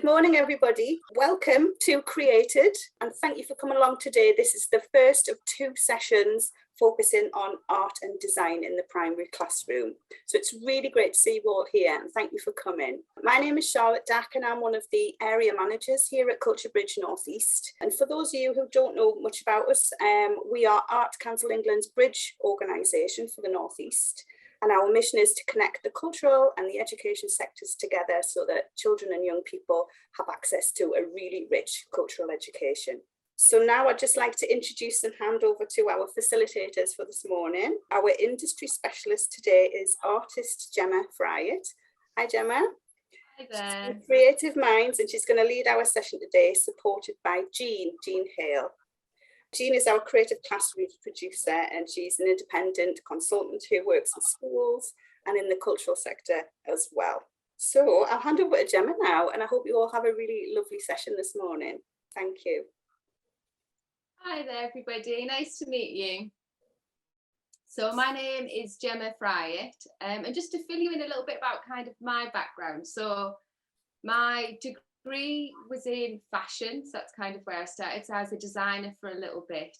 morning, everybody. Welcome to CreatED, and thank you for coming along today. This is the first of 2 sessions focusing on art and design in the primary classroom. So it's really great to see you all here, and thank you for coming. My name is Charlotte Dack, and I'm one of the area managers here at Culture Bridge North East. And for those of you who don't know much about us, we are Art Council England's bridge organisation for the North East. And our mission is to connect the cultural and the education sectors together so that children and young people have access to a really rich cultural education. So now I'd just like to introduce and hand over to our facilitators for this morning. Our industry specialist today is Artist Jemma Fryatt. Hi, Jemma. Hi there. She's Creative Minds, and she's going to lead our session today, supported by Jean Hale. Jean is our creative classroom producer, and she's an independent consultant who works in schools and in the cultural sector as well. So I'll hand over to Jemma now, and I hope you all have a really lovely session this morning. Thank you. Hi there, everybody. Nice to meet you. So my name is Jemma Fryatt, and just to fill you in a little bit about kind of my background. So my degree was in fashion, so that's kind of where I started. So I was a designer for a little bit,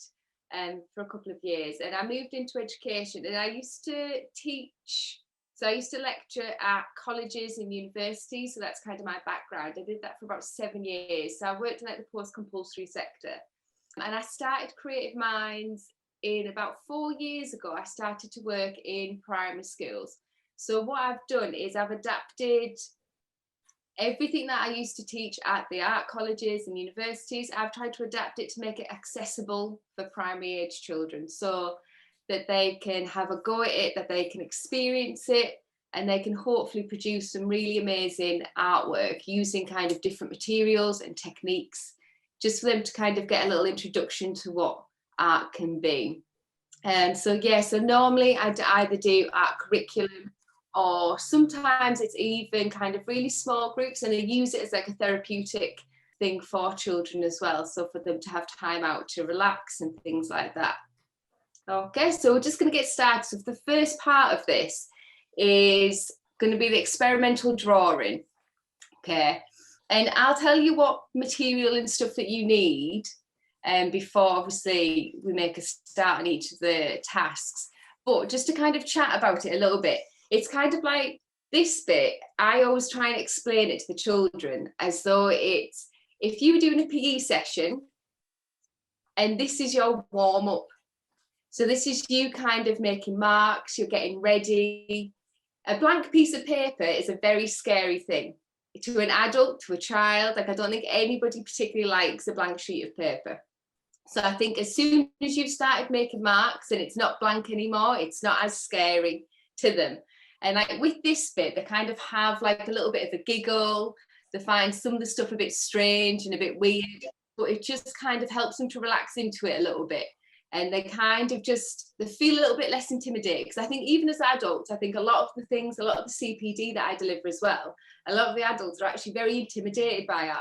for a couple of years, and I moved into education, and I used to teach. So I used to lecture at colleges and universities, so that's kind of my background. I did that for about 7 years. So I worked in like the post-compulsory sector, and I started Creative Minds in about 4 years ago. I started to work in primary schools. So what I've done is I've adapted everything that I used to teach at the art colleges and universities. I've tried to adapt it to make it accessible for primary age children, so that they can have a go at it, that they can experience it, and they can hopefully produce some really amazing artwork using kind of different materials and techniques, just for them to kind of get a little introduction to what art can be. So normally I'd either do art curriculum, or sometimes it's even kind of really small groups, and I use it as like a therapeutic thing for children as well, so for them to have time out to relax and things like that. Okay, so we're just going to get started. So the first part of this is going to be the experimental drawing. Okay, and I'll tell you what material and stuff that you need before obviously we make a start on each of the tasks. But just to kind of chat about it a little bit, it's kind of like this bit, I always try and explain it to the children as though it's, if you were doing a PE session and this is your warm-up. So this is you kind of making marks, you're getting ready. A blank piece of paper is a very scary thing. To an adult, to a child, like I don't think anybody particularly likes a blank sheet of paper. So I think as soon as you've started making marks and it's not blank anymore, it's not as scary to them. And like with this bit, they kind of have like a little bit of a giggle. They find some of the stuff a bit strange and a bit weird, but it just kind of helps them to relax into it a little bit. And they kind of just, they feel a little bit less intimidated. Because I think even as adults, I think a lot of the things, a lot of the CPD that I deliver as well, a lot of the adults are actually very intimidated by art.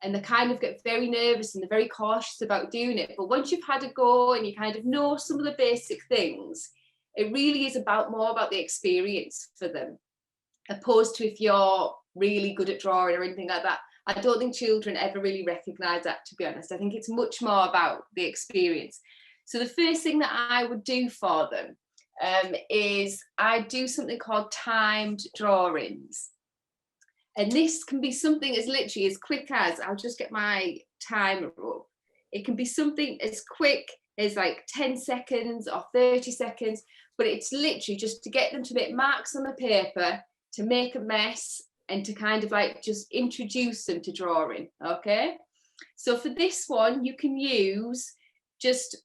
And they kind of get very nervous and they're very cautious about doing it. But once you've had a go and you kind of know some of the basic things, it really is more about the experience for them, opposed to if you're really good at drawing or anything like that. I don't think children ever really recognise that, to be honest. I think it's much more about the experience. So the first thing that I would do for them is I do something called timed drawings. And this can be something as literally as quick as, I'll just get my timer up. It can be something as quick as like 10 seconds or 30 seconds, but it's literally just to get them to make marks on the paper, to make a mess, and to kind of like just introduce them to drawing. Okay, so for this one you can use just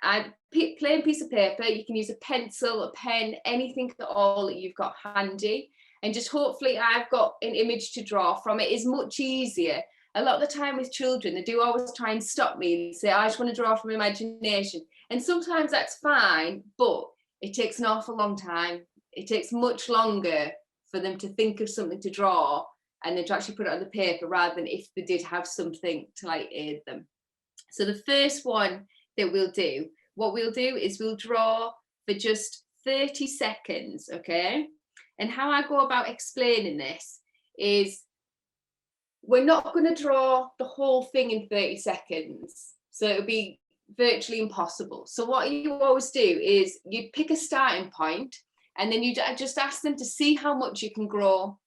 a plain piece of paper. You can use a pencil, a pen, anything at all that you've got handy, and just hopefully I've got an image to draw from. It is much easier. A lot of the time with children, they do always try and stop me and say, I just want to draw from imagination, and sometimes that's fine, but it takes an awful long time. It takes much longer for them to think of something to draw and then to actually put it on the paper, rather than if they did have something to like aid them. So the first one that we'll do, what we'll do is we'll draw for just 30 seconds, okay? And how I go about explaining this is we're not going to draw the whole thing in 30 seconds. So it'll be virtually impossible. So what you always do is you pick a starting point, and then you just ask them to see how much you can grow.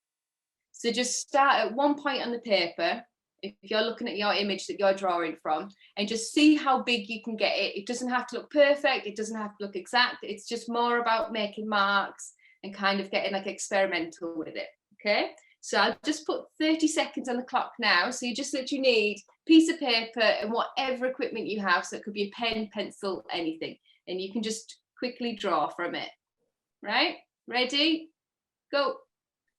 So just start at one point on the paper, if you're looking at your image that you're drawing from, and just see how big you can get it. It doesn't have to look perfect. It doesn't have to look exact. It's just more about making marks and kind of getting like experimental with it. Okay. So I'll just put 30 seconds on the clock now. So you just literally need a piece of paper and whatever equipment you have. So it could be a pen, pencil, anything. And you can just quickly draw from it. Right? Ready? Go.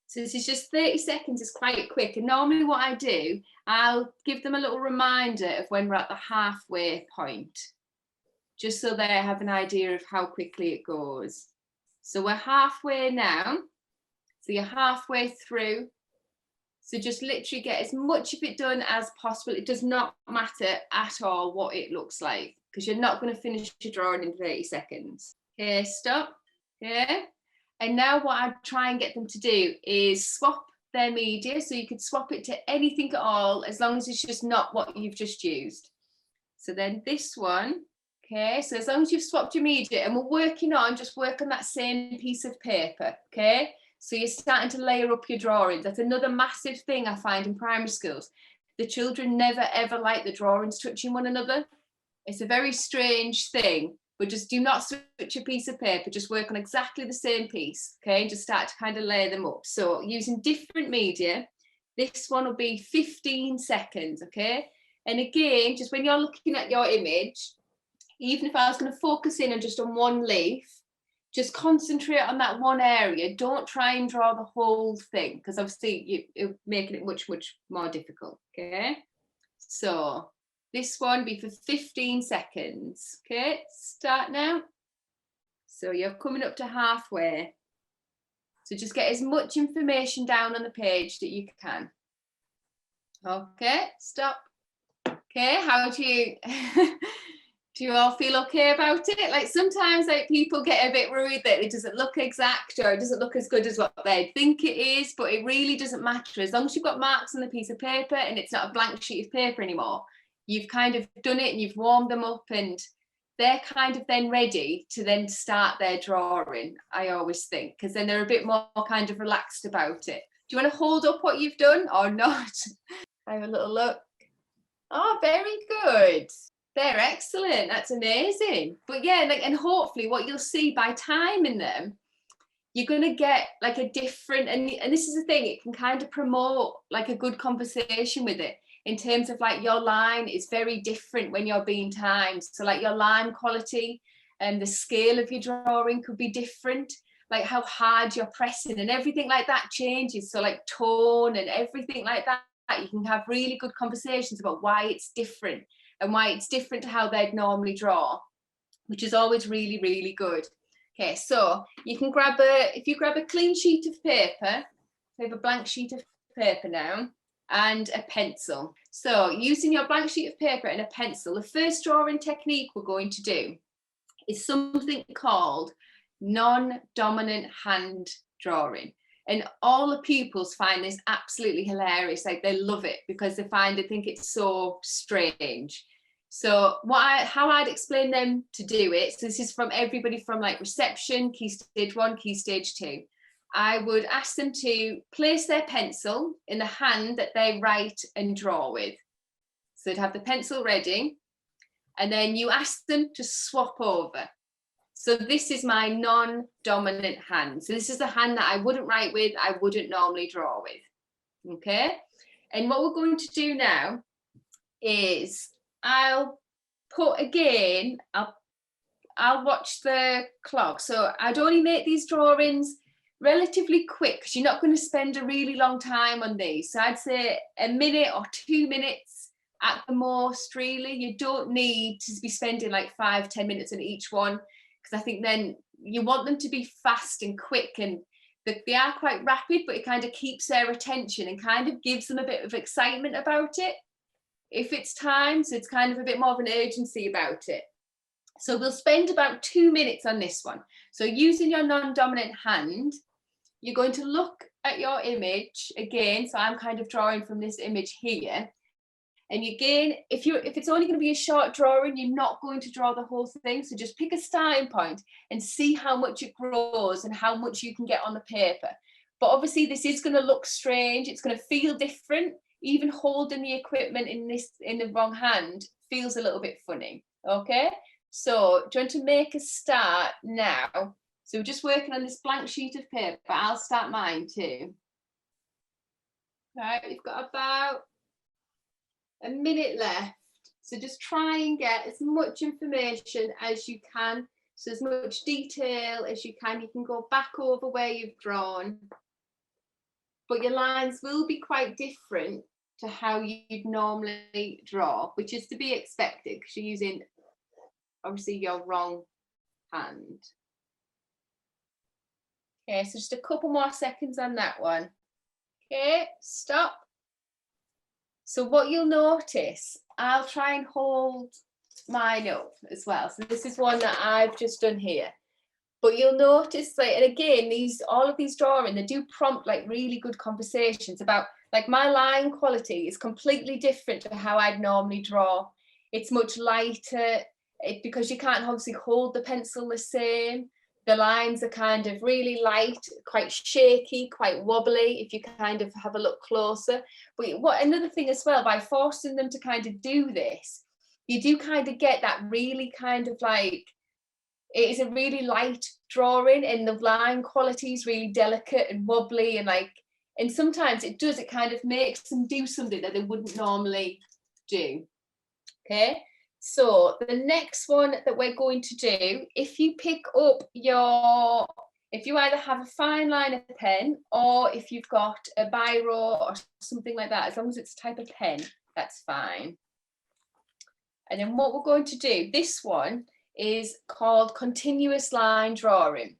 So this is just 30 seconds, it's quite quick. And normally what I do, I'll give them a little reminder of when we're at the halfway point, just so they have an idea of how quickly it goes. So we're halfway now. So you're halfway through. So just literally get as much of it done as possible. It does not matter at all what it looks like, because you're not going to finish your drawing in 30 seconds. Okay, stop. Okay. And now what I try and get them to do is swap their media. So you could swap it to anything at all, as long as it's just not what you've just used. So then this one, okay, so as long as you've swapped your media, and we're working on, just work on that same piece of paper, okay? So you're starting to layer up your drawings. That's another massive thing I find in primary schools. The children never ever like the drawings touching one another. It's a very strange thing. But just do not switch a piece of paper, just work on exactly the same piece, okay? Just start to kind of layer them up. So using different media, this one will be 15 seconds, okay? And again, just when you're looking at your image, even if I was going to focus in on just on one leaf, just concentrate on that one area. Don't try and draw the whole thing, because obviously you're making it much, much more difficult, okay? So this one be for 15 seconds. Okay, start now. So you're coming up to halfway. So just get as much information down on the page that you can. Okay, stop. Okay, how do you do you all feel okay about it? Like sometimes like people get a bit worried that it doesn't look exact, or it doesn't look as good as what they think it is, but it really doesn't matter. As long as you've got marks on the piece of paper and it's not a blank sheet of paper anymore, you've kind of done it and you've warmed them up, and they're kind of then ready to then start their drawing, I always think, because then they're a bit more kind of relaxed about it. Do you want to hold up what you've done or not? Have a little look. Oh, very good. They're excellent. That's amazing. But yeah, like, and hopefully what you'll see by timing them, you're going to get like a different, and this is the thing, it can kind of promote like a good conversation with it, in terms of like your line is very different when you're being timed. So like your line quality and the scale of your drawing could be different, like how hard you're pressing and everything like that changes. So like tone and everything like that, you can have really good conversations about why it's different and why it's different to how they'd normally draw, which is always really, really good. Okay, so you can grab if you grab a clean sheet of paper, we have a blank sheet of paper now, and a pencil. So using your blank sheet of paper and a pencil, the first drawing technique we're going to do is something called non-dominant hand drawing. And all the pupils find this absolutely hilarious. Like they love it because they think it's so strange. So how I'd explain them to do it, so this is from everybody from like reception, key stage 1, key stage 2. I would ask them to place their pencil in the hand that they write and draw with. So they'd have the pencil ready, and then you ask them to swap over. So this is my non-dominant hand. So this is the hand that I wouldn't write with, I wouldn't normally draw with. Okay? And what we're going to do now is I'll watch the clock. So I'd only make these drawings relatively quick, because you're not going to spend a really long time on these. So I'd say a minute or 2 minutes at the most, really. You don't need to be spending like 5-10 minutes on each one, because I think then you want them to be fast and quick, and they are quite rapid, but it kind of keeps their attention and kind of gives them a bit of excitement about it if it's time. So it's kind of a bit more of an urgency about it. So we'll spend about 2 minutes on this one. So using your non-dominant hand, you're going to look at your image again, so I'm kind of drawing from this image here. And again, if it's only going to be a short drawing, you're not going to draw the whole thing. So just pick a starting point and see how much it grows and how much you can get on the paper. But obviously this is going to look strange. It's going to feel different. Even holding the equipment in the wrong hand feels a little bit funny. Okay, so do you want to make a start now? So we're just working on this blank sheet of paper. I'll start mine too. Right, we've got about a minute left. So just try and get as much information as you can. So as much detail as you can. You can go back over where you've drawn. But your lines will be quite different to how you'd normally draw, which is to be expected because you're using obviously your wrong hand. Okay, so just a couple more seconds on that one. Okay, stop. So what you'll notice, I'll try and hold mine up as well. So this is one that I've just done here. But you'll notice, like, and again, all of these drawings, they do prompt like really good conversations about, like, my line quality is completely different to how I'd normally draw. It's much lighter because you can't obviously hold the pencil the same. The lines are kind of really light, quite shaky, quite wobbly if you kind of have a look closer. But another thing as well, by forcing them to kind of do this, you do kind of get that really kind of like, it is a really light drawing and the line quality is really delicate and wobbly and like, and sometimes it kind of makes them do something that they wouldn't normally do. Okay. So the next one that we're going to do, if you pick up if you either have a fine liner pen or if you've got a biro or something like that, as long as it's a type of pen, that's fine. And then what we're going to do, this one is called continuous line drawing.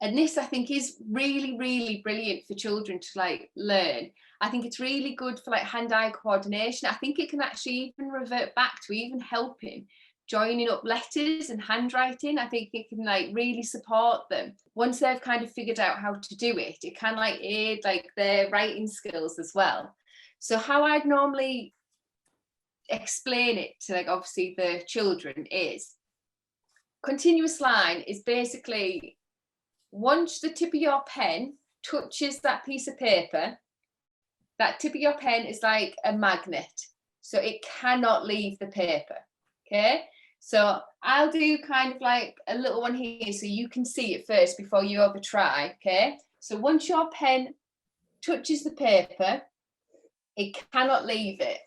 And this, I think, is really, really brilliant for children to like learn. I think it's really good for like hand-eye coordination. I think it can actually even revert back to even helping joining up letters and handwriting. I think it can like really support them. Once they've kind of figured out how to do it, it can like aid like their writing skills as well. So how I'd normally explain it to like obviously the children is, continuous line is basically once the tip of your pen touches that piece of paper, that tip of your pen is like a magnet, so it cannot leave the paper. Okay, so I'll do kind of like a little one here so you can see it first before you ever try. Okay, so once your pen touches the paper, it cannot leave it.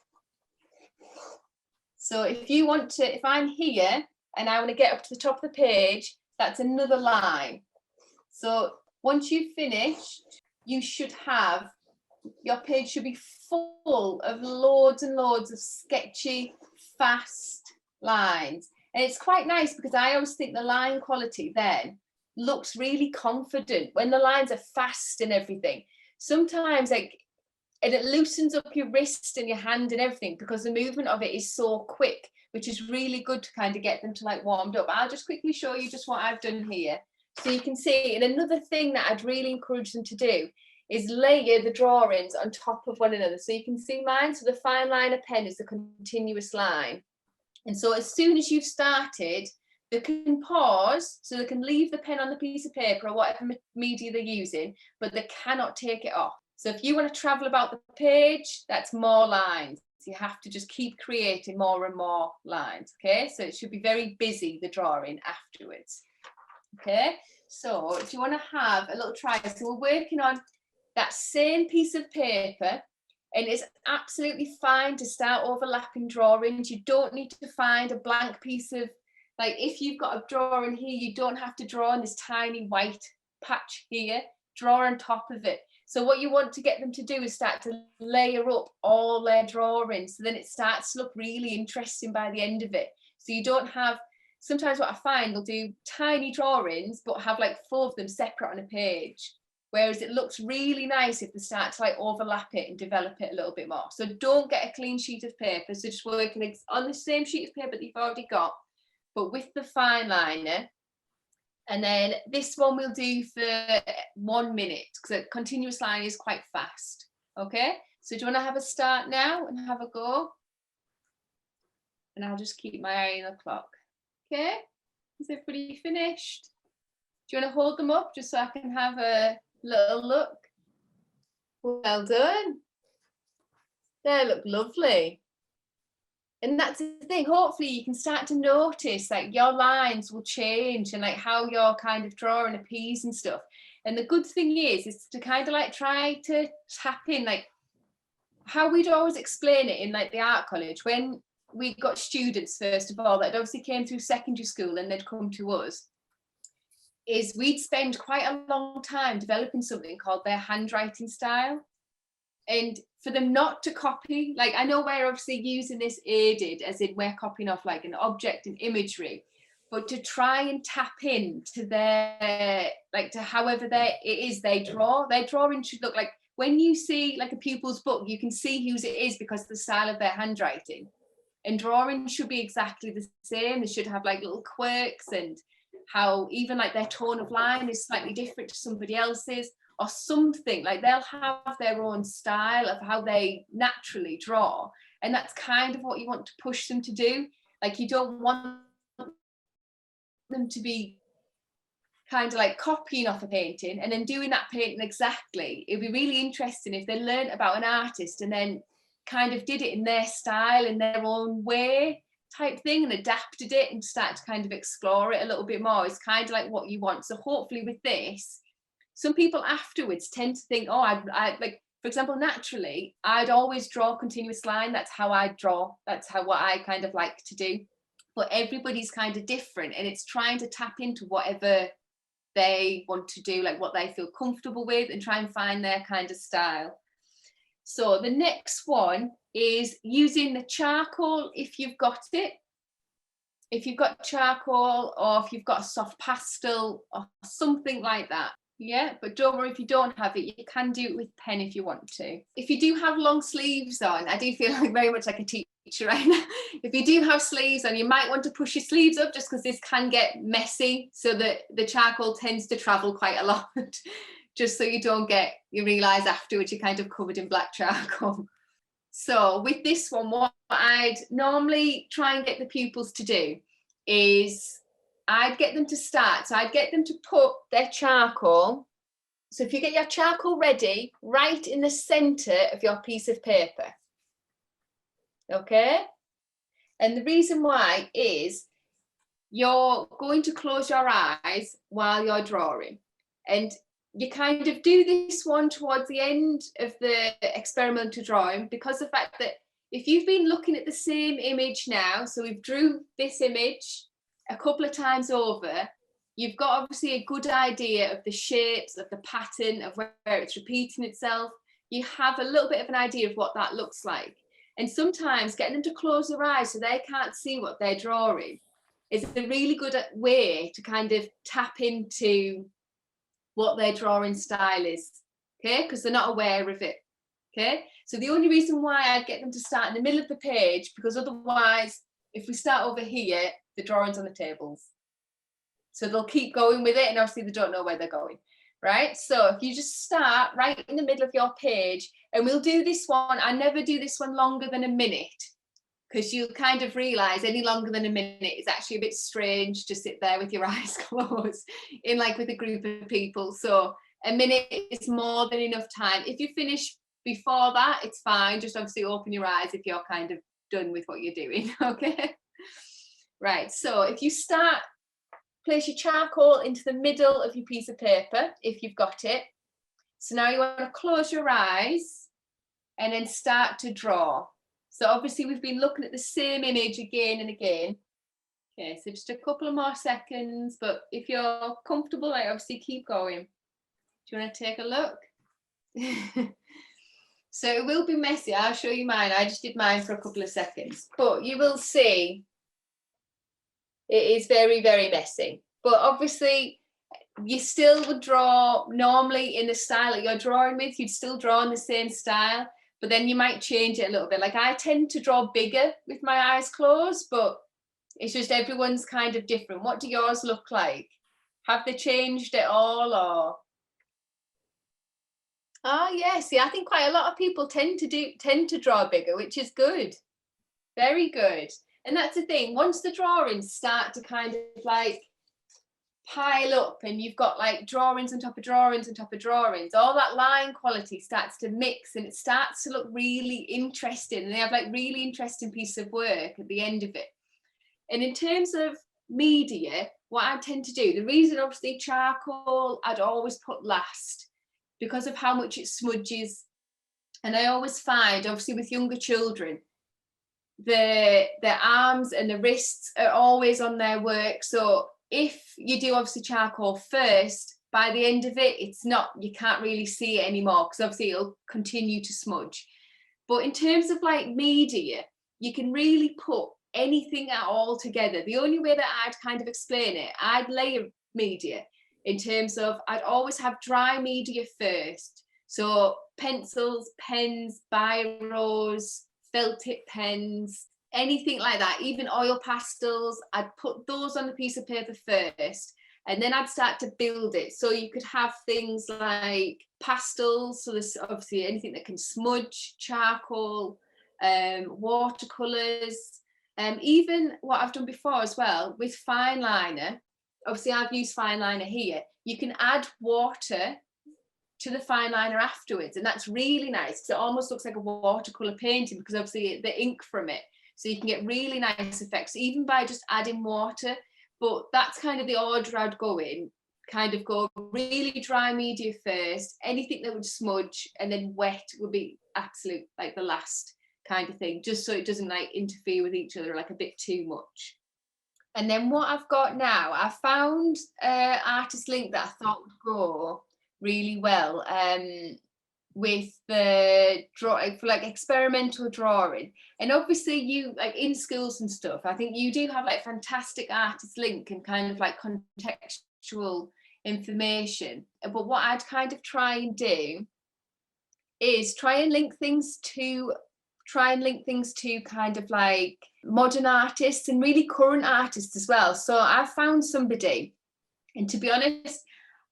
So if I'm here and I want to get up to the top of the page, that's another line. So once you've finished, you should have, your page should be full of loads and loads of sketchy, fast lines. And it's quite nice because I always think the line quality then looks really confident when the lines are fast and everything. Sometimes like, and it loosens up your wrist and your hand and everything because the movement of it is so quick, which is really good to kind of get them to like warmed up. I'll just quickly show you just what I've done here. So you can see, and another thing that I'd really encourage them to do is layer the drawings on top of one another. So you can see mine, so the fine liner pen is the continuous line. And so as soon as you've started, they can pause, so they can leave the pen on the piece of paper or whatever media they're using, but they cannot take it off. So if you want to travel about the page, that's more lines. You have to just keep creating more and more lines. Okay, so it should be very busy, the drawing afterwards. Okay, so do you want to have a little try? So we're working on that same piece of paper, and it's absolutely fine to start overlapping drawings. You don't need to find a blank piece of, like if you've got a drawing here, you don't have to draw on this tiny white patch here, draw on top of it. So what you want to get them to do is start to layer up all their drawings, so then it starts to look really interesting by the end of it. So you don't have, sometimes what I find, they'll do tiny drawings but have like 4 of them separate on a page, whereas it looks really nice if they start to like overlap it and develop it a little bit more. So don't get a clean sheet of paper, so just working on the same sheet of paper that you've already got, but with the fine liner, And then this one we'll do for 1 minute, because a continuous line is quite fast. Okay, so do you want to have a start now and have a go? And I'll just keep my eye on the clock. Okay, is everybody finished? Do you want to hold them up just so I can have a little look? Well done. They look lovely. And that's the thing, hopefully you can start to notice like your lines will change and like how you're kind of drawing a piece and stuff. And the good thing is to kind of like try to tap in like how we'd always explain it in like the art college when we got students, first of all, that obviously came through secondary school and they'd come to us, is we'd spend quite a long time developing something called their handwriting style. And for them not to copy, like I know we're obviously using this aided, as in we're copying off like an object and imagery, but to try and tap into their, like to however they draw, their drawing should look like, when you see like a pupil's book, you can see whose it is because of the style of their handwriting. And drawing should be exactly the same. They should have like little quirks, and how even like their tone of line is slightly different to somebody else's, or something. Like they'll have their own style of how they naturally draw, and that's kind of what you want to push them to do. Like you don't want them to be kind of like copying off a painting and then doing that painting exactly. It'd be really interesting if they learned about an artist and then kind of did it in their style, in their own way type thing, and adapted it and started to kind of explore it a little bit more. It's kind of like what you want. So hopefully with this, some people afterwards tend to think, oh, I like, for example, naturally, I'd always draw continuous line. That's how I draw. That's what I kind of like to do. But everybody's kind of different, and it's trying to tap into whatever they want to do, like what they feel comfortable with, and try and find their kind of style. So the next one is using the charcoal if you've got it. If you've got charcoal, or if you've got a soft pastel or something like that. Yeah, but don't worry if you don't have it, you can do it with pen if you want to. If you do have long sleeves on, I do feel like very much like a teacher right now. If you do have sleeves on, you might want to push your sleeves up, just because this can get messy, so that the charcoal tends to travel quite a lot. Just so you realise afterwards you're kind of covered in black charcoal. So with this one, what I'd normally try and get the pupils to do is I'd get them to start. So I'd get them to put their charcoal. So if you get your charcoal ready, right in the centre of your piece of paper. Okay? And the reason why is you're going to close your eyes while you're drawing. And you kind of do this one towards the end of the experimental drawing, because of the fact that if you've been looking at the same image now, so we've drew this image a couple of times over, you've got obviously a good idea of the shapes, of the pattern, of where it's repeating itself. You have a little bit of an idea of what that looks like. And sometimes getting them to close their eyes so they can't see what they're drawing is a really good way to kind of tap into what their drawing style is, okay, because they're not aware of it. Okay, so the only reason why I get them to start in the middle of the page, because otherwise if we start over here, the drawing's on the tables, so they'll keep going with it, and obviously they don't know where they're going, right? So if you just start right in the middle of your page, and we'll do this one, I never do this one longer than a minute, because you'll kind of realise any longer than a minute is actually a bit strange to sit there with your eyes closed in like with a group of people. So a minute is more than enough time. If you finish before that, it's fine. Just obviously open your eyes if you're kind of done with what you're doing, okay? Right, so if you start, place your charcoal into the middle of your piece of paper, if you've got it. So now you want to close your eyes and then start to draw. So obviously we've been looking at the same image again and again. Okay, so just a couple of more seconds, but if you're comfortable, I obviously keep going. Do you want to take a look? So it will be messy. I'll show you mine. I just did mine for a couple of seconds, but you will see it is very, very messy. But obviously you still would draw normally in the style that you're drawing with. You'd still draw in the same style, but then you might change it a little bit. Like I tend to draw bigger with my eyes closed, but it's just everyone's kind of different. What do yours look like? Have they changed at all, or? Oh yeah, see, I think quite a lot of people tend to draw bigger, which is good. Very good. And that's the thing, once the drawings start to kind of like pile up and you've got like drawings on top of drawings on top of drawings, all that line quality starts to mix and it starts to look really interesting, and they have like really interesting piece of work at the end of it. And in terms of media, what I tend to do, the reason obviously charcoal I'd always put last because of how much it smudges, and I always find obviously with younger children their arms and the wrists are always on their work, so if you do obviously charcoal first, by the end of it, it's not, you can't really see it anymore because obviously it'll continue to smudge. But in terms of like media, you can really put anything at all together. The only way that I'd kind of explain it, I'd layer media in terms of I'd always have dry media first. So pencils, pens, biros, felt tip pens, anything like that, even oil pastels, I'd put those on the piece of paper first, and then I'd start to build it. So you could have things like pastels, so there's obviously anything that can smudge, charcoal, watercolors, even what I've done before as well with fine liner. Obviously I've used fine liner here. You can add water to the fine liner afterwards, and that's really nice because it almost looks like a watercolor painting because obviously the ink from it. So you can get really nice effects even by just adding water. But that's kind of the order I'd go in, kind of go really dry media first, anything that would smudge, and then wet would be absolute like the last kind of thing, just so it doesn't like interfere with each other like a bit too much. And then what I've got now, I found an artist link that I thought would go really well with the drawing for like experimental drawing. And obviously you like in schools and stuff, I think you do have like fantastic artist link and kind of like contextual information. But what I'd kind of try and do is try and link things to kind of like modern artists and really current artists as well. So I found somebody, and to be honest,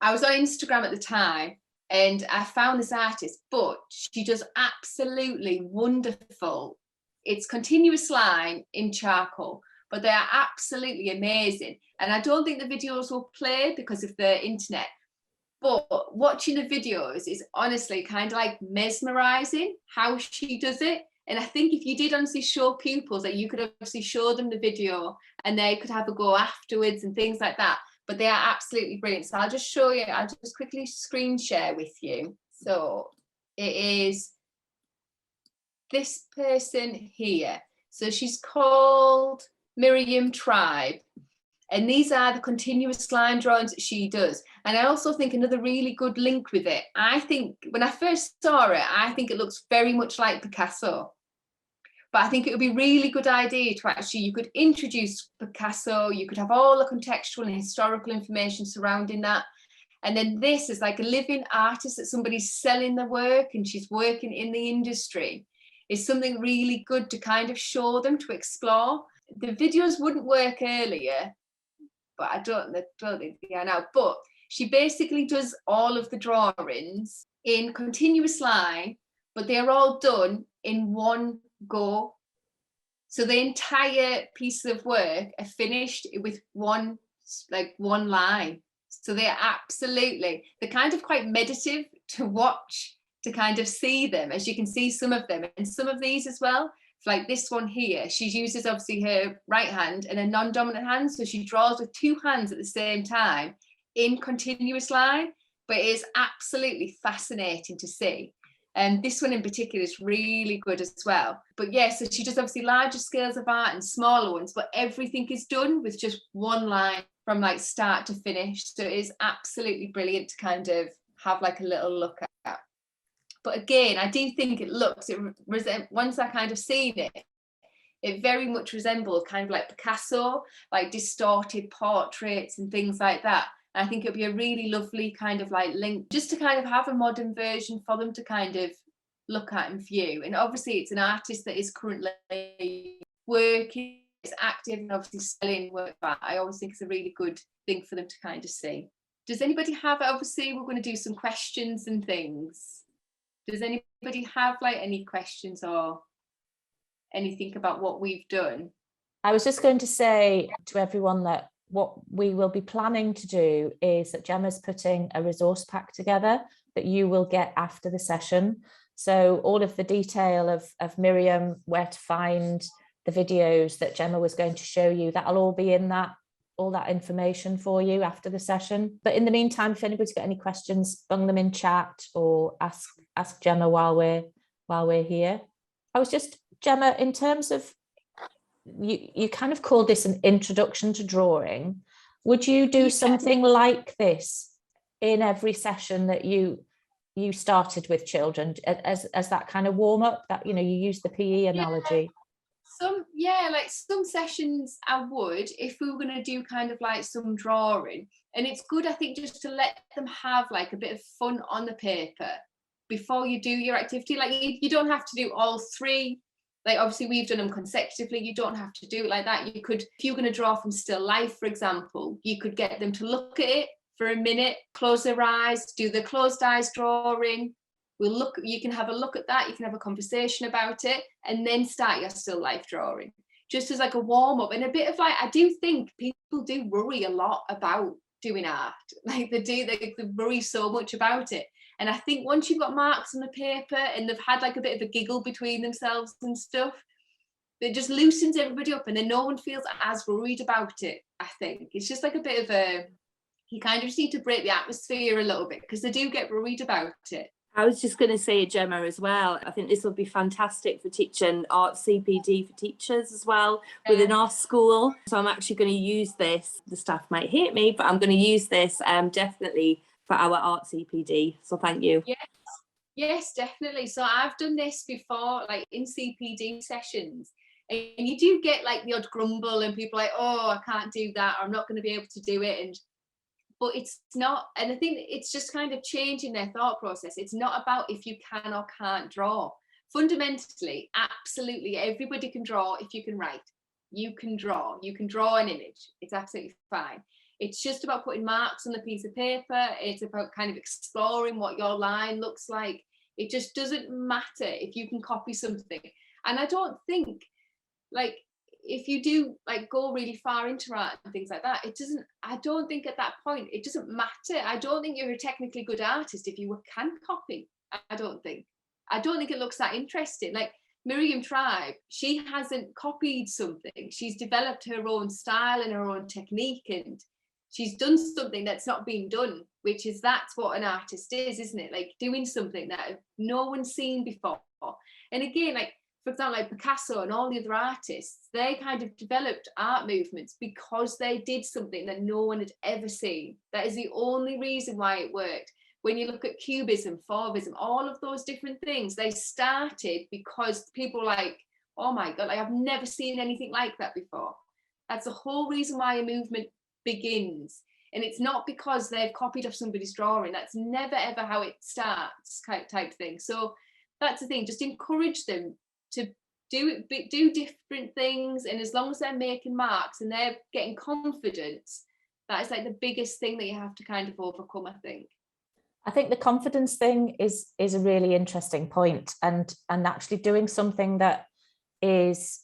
I was on Instagram at the time and I found this artist, but she does absolutely wonderful. It's continuous line in charcoal, but they are absolutely amazing. And I don't think the videos will play because of the internet, but watching the videos is honestly kind of like mesmerizing how she does it. And I think if you did honestly show pupils that you could obviously show them the video and they could have a go afterwards and things like that. But they are absolutely brilliant. So I'll just show you, I'll just quickly screen share with you. So it is this person here. So she's called Miriam Tribe. And these are the continuous line drawings that she does. And I also think another really good link with it, I think when I first saw it, I think it looks very much like Picasso. But I think it would be a really good idea to actually, you could introduce Picasso, you could have all the contextual and historical information surrounding that. And then this is like a living artist that somebody's selling the work and she's working in the industry. Is something really good to kind of show them, to explore. The videos wouldn't work earlier, but I don't think they are now. But she basically does all of the drawings in continuous line, but they're all done in one go. So the entire piece of work are finished with one line. So they're kind of quite meditative to watch, to kind of see them, as you can see some of them, and some of these as well. Like this one here, she uses obviously her right hand and a non-dominant hand, so she draws with two hands at the same time in continuous line, but it is absolutely fascinating to see. And this one in particular is really good as well. But yeah, so she does obviously larger scales of art and smaller ones, but everything is done with just one line from like start to finish. So it is absolutely brilliant to kind of have like a little look at. But again, I do think once I kind of seen it, it very much resembles kind of like Picasso, like distorted portraits and things like that. I think it'd be a really lovely kind of like link just to kind of have a modern version for them to kind of look at and view. And obviously it's an artist that is currently working it's active and obviously spelling work back, I always think it's a really good thing for them to kind of see. Does anybody have, obviously we're going to do some questions and things. Does anybody have like any questions or anything about what we've done? I was just going to say to everyone that what we will be planning to do is that Gemma's putting a resource pack together that you will get after the session. So all of the detail of Miriam, where to find the videos that Jemma was going to show you, that'll all be in that, all that information for you after the session. But in the meantime, if anybody's got any questions, bung them in chat or ask Jemma while we're here. I was just, Jemma, in terms of, you kind of called this an introduction to drawing. Would you do something like this in every session that you started with children as that kind of warm up, that, you know, you use the PE analogy? Like some sessions I would, if we were going to do kind of like some drawing, and it's good, I think, just to let them have like a bit of fun on the paper before you do your activity. Like you don't have to do all three. Like obviously we've done them consecutively, you don't have to do it like that. You could, if you're going to draw from still life, for example, you could get them to look at it for a minute, close their eyes, do the closed eyes drawing. We'll look, you can have a look at that, you can have a conversation about it, and then start your still life drawing, just as like a warm up. And a bit of like, I do think people do worry a lot about doing art, like they worry so much about it. And I think once you've got marks on the paper and they've had like a bit of a giggle between themselves and stuff, it just loosens everybody up, and then no one feels as worried about it. I think it's just like a bit of a, you kind of just need to break the atmosphere a little bit, because they do get worried about it. I was just going to say, Jemma, as well, I think this will be fantastic for teaching art CPD for teachers as well within our school. So I'm actually going to use this. The staff might hate me, but I'm going to use this definitely for our art CPD. So thank you. Yes, definitely. So I've done this before, like in CPD sessions, and you do get like the odd grumble and people like, oh, I can't do that, or I'm not going to be able to do it. But it's not, and I think it's just kind of changing their thought process. It's not about if you can or can't draw. Fundamentally, absolutely, everybody can draw if you can write. You can draw an image. It's absolutely fine. It's just about putting marks on the piece of paper. It's about kind of exploring what your line looks like. It just doesn't matter if you can copy something. And I don't think, like, if you do like go really far into art and things like that, I don't think at that point it doesn't matter. I don't think you're a technically good artist if you can copy. I don't think it looks that interesting. Like Miriam Tribe, she hasn't copied something, she's developed her own style and her own technique, and she's done something that's not been done, which is, that's what an artist is, isn't it? Like doing something that no one's seen before. And again, like for example, like Picasso and all the other artists, they kind of developed art movements because they did something that no one had ever seen. That is the only reason why it worked. When you look at Cubism, Fauvism, all of those different things, they started because people were like, oh my God, like I've never seen anything like that before. That's the whole reason why a movement begins. And it's not because they've copied off somebody's drawing. That's never ever how it starts, type thing. So that's the thing, just encourage them to do different things, and as long as they're making marks and they're getting confidence, that is like the biggest thing that you have to kind of overcome, I think. I think the confidence thing is a really interesting point, and actually doing something that is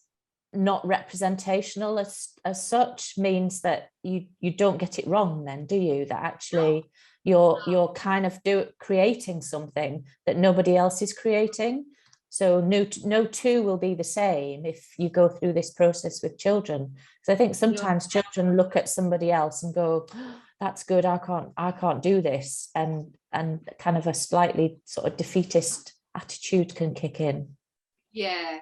not representational as such means that you don't get it wrong then, do you? That actually you're kind of creating something that nobody else is creating. So no two will be the same if you go through this process with children. So I think sometimes children look at somebody else and go, oh, that's good, I can't do this, and kind of a slightly sort of defeatist attitude can kick in. Yeah,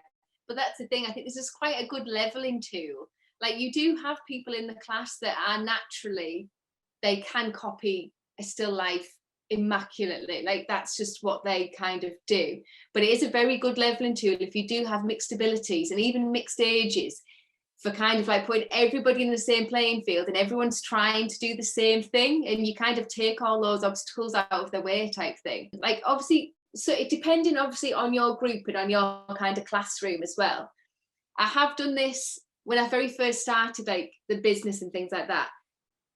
but that's the thing, I think this is quite a good leveling tool. Like you do have people in the class that are naturally, they can copy a still life immaculately, like that's just what they kind of do. But it is a very good leveling tool if you do have mixed abilities and even mixed ages, for kind of like putting everybody in the same playing field and everyone's trying to do the same thing, and you kind of take all those obstacles out of their way type thing. Like obviously, so it depending obviously on your group and on your kind of classroom as well. I have done this when I very first started like the business and things like that,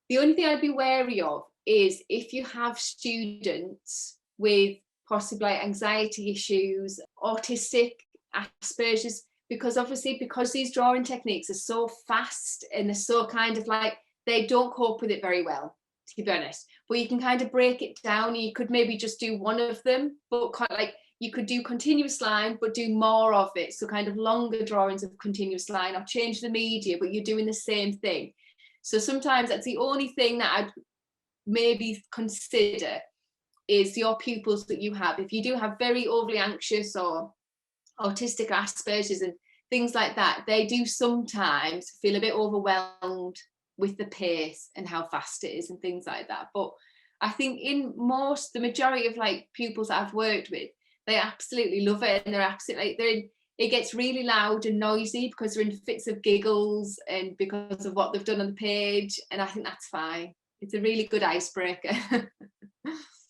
the only thing I'd be wary of is if you have students with possibly like anxiety issues, autistic, Asperger's, because obviously because these drawing techniques are so fast and they're so kind of like, they don't cope with it very well, to be honest. But you can kind of break it down. You could maybe just do one of them, but kind of like you could do continuous line, but do more of it. So kind of longer drawings of continuous line, or change the media, but you're doing the same thing. So sometimes that's the only thing that I'd maybe consider is your pupils that you have. If you do have very overly anxious or autistic Asperger's and things like that, they do sometimes feel a bit overwhelmed with the pace and how fast it is and things like that. But I think in the majority of like pupils that I've worked with, they absolutely love it, and they're absolutely it gets really loud and noisy because they're in fits of giggles and because of what they've done on the page, and I think that's fine. It's a really good icebreaker.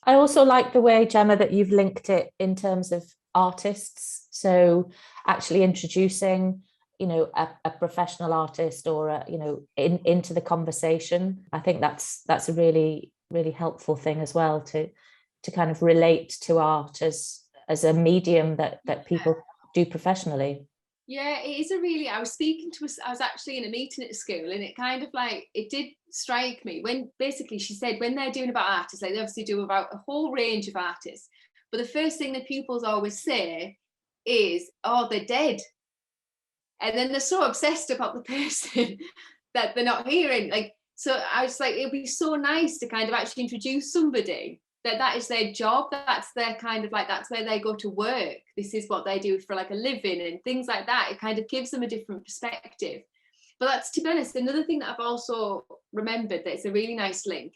I also like the way, Gemma, that you've linked it in terms of artists. So actually introducing, you know, a professional artist or into the conversation. I think that's a really, really helpful thing as well, to kind of relate to art as a medium that people do professionally. Yeah, it is I was actually in a meeting at school, and it kind of like, it did strike me when basically she said when they're doing about artists, like they obviously do about a whole range of artists, but the first thing the pupils always say is, oh, they're dead. And then they're so obsessed about the person that they're not hearing. Like, so I was like, it'd be so nice to kind of actually introduce somebody that is their job, that's their kind of like, that's where they go to work, this is what they do for like a living and things like that. It kind of gives them a different perspective. But that's, to be honest, another thing that I've also remembered that's a really nice link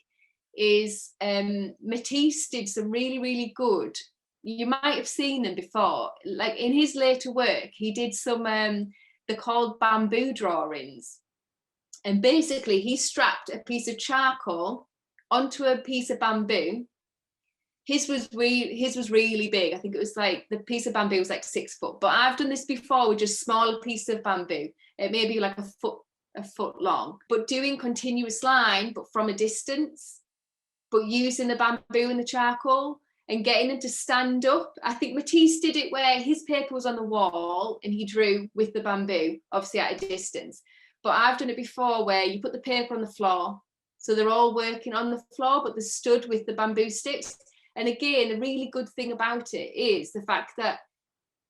is Matisse did some really, really good, you might have seen them before, like in his later work, he did some, they're called bamboo drawings. And basically he strapped a piece of charcoal onto a piece of bamboo. His was really big. I think it was like, the piece of bamboo was like 6 foot, but I've done this before with just smaller piece of bamboo. It may be like a foot long, but doing continuous line, but from a distance, but using the bamboo and the charcoal and getting them to stand up. I think Matisse did it where his paper was on the wall and he drew with the bamboo, obviously at a distance. But I've done it before where you put the paper on the floor, so they're all working on the floor, but they're stood with the bamboo sticks. And again, the really good thing about it is the fact that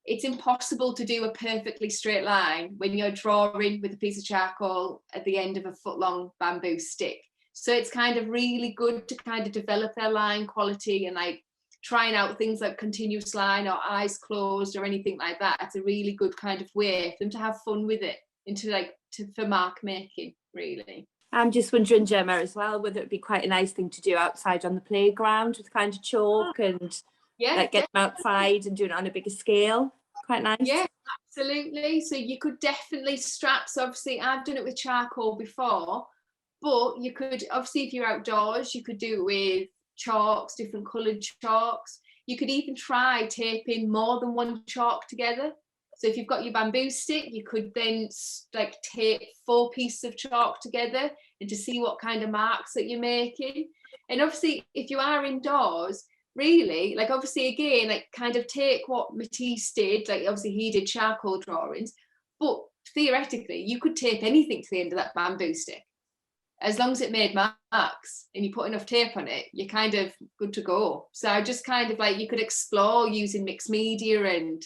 it's impossible to do a perfectly straight line when you're drawing with a piece of charcoal at the end of a foot-long bamboo stick. So it's kind of really good to kind of develop their line quality and like trying out things like continuous line or eyes closed or anything like that. It's a really good kind of way for them to have fun with it and for mark making, really. I'm just wondering, Gemma, as well, whether it'd be quite a nice thing to do outside on the playground with kind of chalk and get them outside and do it on a bigger scale. Quite nice. Yeah, absolutely. So you could definitely strap. So obviously I've done it with charcoal before, but you could, obviously if you're outdoors, you could do it with chalks, different coloured chalks. You could even try taping more than one chalk together. So if you've got your bamboo stick, you could then like tape 4 pieces of chalk together and to see what kind of marks that you're making. And obviously, if you are indoors, really, like obviously again, like kind of take what Matisse did, like obviously he did charcoal drawings, but theoretically you could tape anything to the end of that bamboo stick. As long as it made marks and you put enough tape on it, you're kind of good to go. So I just kind of like, you could explore using mixed media and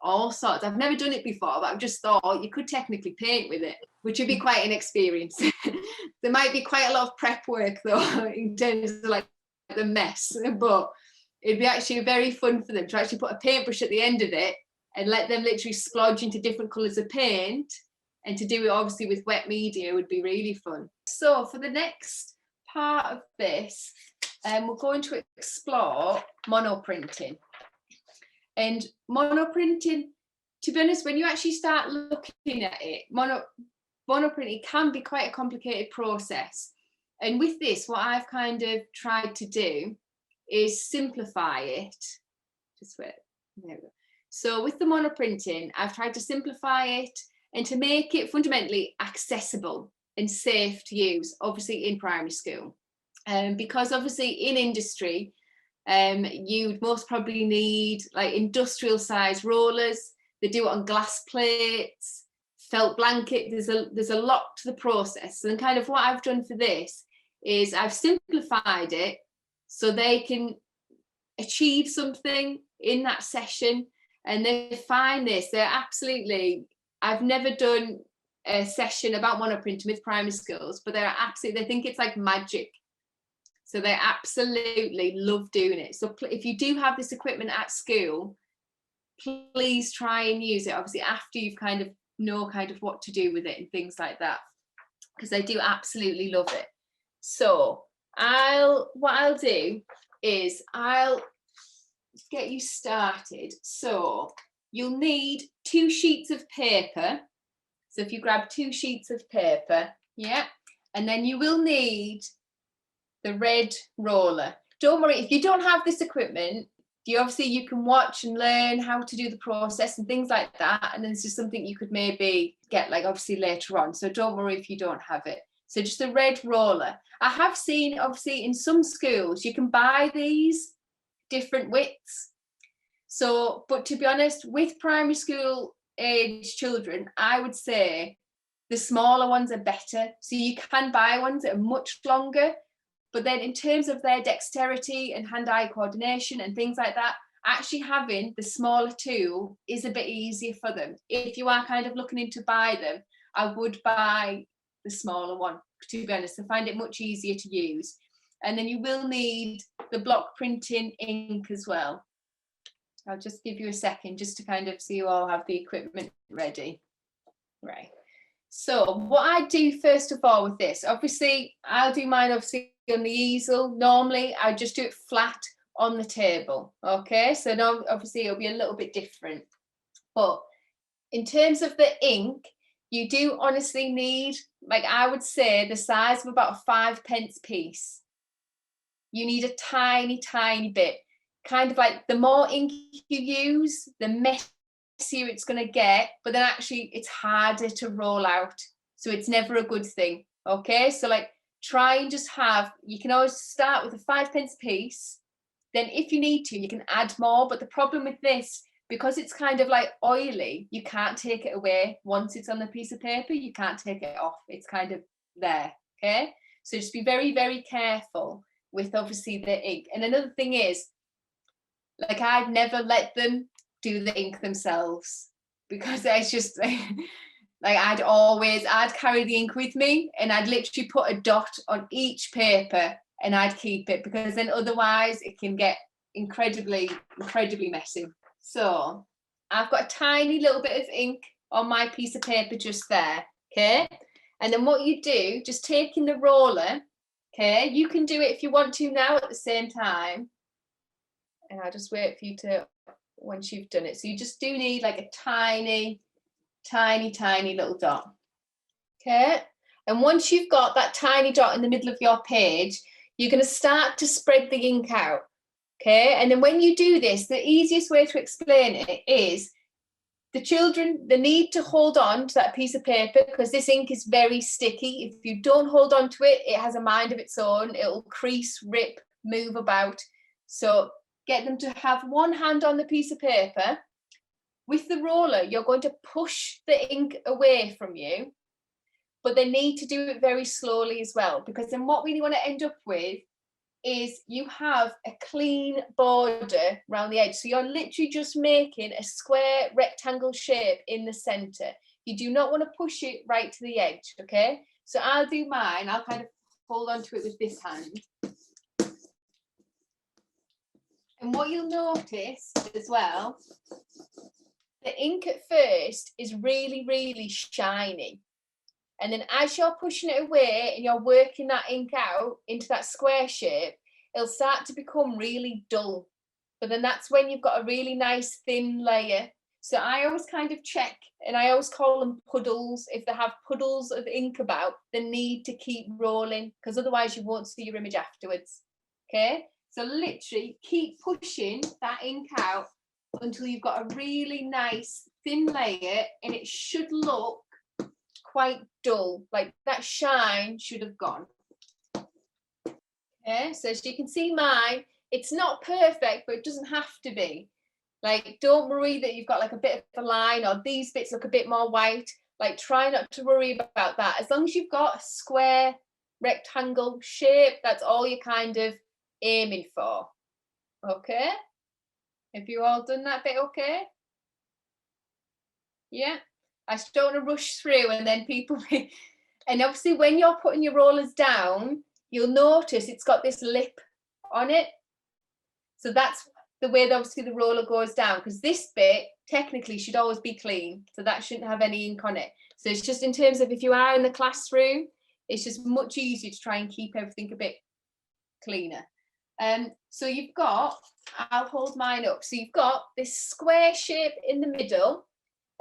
all sorts. I've never done it before, but I've just thought you could technically paint with it, which would be quite an experience. There might be quite a lot of prep work though, in terms of like the mess, but it'd be actually very fun for them to actually put a paintbrush at the end of it and let them literally splodge into different colours of paint, and to do it obviously with wet media would be really fun. So for the next part of this, we're going to explore monoprinting. And monoprinting, to be honest, when you actually start looking at it, monoprinting can be quite a complicated process. And with this, what I've kind of tried to do is simplify it. Just wait, there we go. So with the monoprinting, I've tried to simplify it and to make it fundamentally accessible and safe to use, obviously in primary school. Because obviously in industry, you'd most probably need like industrial size rollers. They do it on glass plates, felt blanket. There's a lot to the process. And kind of what I've done for this is I've simplified it so they can achieve something in that session, and they find this. They're absolutely, I've never done a session about monoprinting with primary schools, but they think it's like magic. So they absolutely love doing it. So if you do have this equipment at school, please try and use it, obviously after you've kind of know kind of what to do with it and things like that, because they do absolutely love it. So what I'll do is I'll get you started. So you'll need 2 sheets of paper. So if you grab 2 sheets of paper, yeah, and then you will need the red roller. Don't worry, if you don't have this equipment, you can watch and learn how to do the process and things like that, and then it's just something you could maybe get like obviously later on. So don't worry if you don't have it. So just a red roller. I have seen obviously in some schools you can buy these different widths. So, but to be honest, with primary school age children, I would say the smaller ones are better. So you can buy ones that are much longer, but then in terms of their dexterity and hand-eye coordination and things like that, actually having the smaller tool is a bit easier for them. If you are kind of looking into buy them, I would buy the smaller one, to be honest. I find it much easier to use. And then you will need the block printing ink as well. I'll just give you a second just to kind of see you all have the equipment ready. Right. So what I do first of all with this, obviously I'll do mine obviously on the easel. Normally I just do it flat on the table. Okay, so now obviously it'll be a little bit different. But in terms of the ink, you do honestly need, like I would say, the size of about a 5p piece. You need a tiny, tiny bit. Kind of like the more ink you use, the messier it's going to get, but then actually it's harder to roll out. So it's never a good thing. Okay, so like try and just have, you can always start with a 5p piece. Then if you need to, you can add more. But the problem with this, because it's kind of like oily, you can't take it away. Once it's on the piece of paper, you can't take it off. It's kind of there. Okay, so just be very, very careful with obviously the ink. And another thing is, like I'd never let them do the ink themselves, because it's just like I'd carry the ink with me and I'd literally put a dot on each paper and I'd keep it, because then otherwise it can get incredibly messy. So I've got a tiny little bit of ink on my piece of paper just there, okay? And then what you do, just taking the roller, okay, you can do it if you want to now at the same time, and I'll just wait for you to, once you've done it. So you just do need like a tiny, tiny, tiny little dot, okay? And once you've got that tiny dot in the middle of your page, you're going to start to spread the ink out, okay? And then when you do this, the easiest way to explain it is the children, they need to hold on to that piece of paper, because this ink is very sticky. If you don't hold on to it, it has a mind of its own. It'll crease, rip, move about. So get them to have one hand on the piece of paper. With the roller, you're going to push the ink away from you, but they need to do it very slowly as well, because then what we want to end up with is you have a clean border around the edge. So you're literally just making a square rectangle shape in the center. You do not want to push it right to the edge, okay? So I'll do mine. I'll kind of hold on to it with this hand. And what you'll notice as well, the ink at first is really, really shiny. And then as you're pushing it away and you're working that ink out into that square shape, it'll start to become really dull. But then that's when you've got a really nice thin layer. So I always kind of check, and I always call them puddles. If they have puddles of ink about, they need to keep rolling, because otherwise you won't see your image afterwards. Okay? So literally keep pushing that ink out until you've got a really nice thin layer, and it should look quite dull, like that shine should have gone. Okay, so as you can see mine, it's not perfect, but it doesn't have to be. Like, don't worry that you've got like a bit of a line or these bits look a bit more white. Like, try not to worry about that. As long as you've got a square rectangle shape, that's all you're kind of aiming for. Okay, have you all done that bit okay? Yeah, I just don't want to rush through and then people and obviously when you're putting your rollers down, you'll notice it's got this lip on it. So that's the way that obviously the roller goes down, because this bit technically should always be clean, so that shouldn't have any ink on it. So it's just in terms of if you are in the classroom, it's just much easier to try and keep everything a bit cleaner. So you've got, I'll hold mine up, so you've got this square shape in the middle,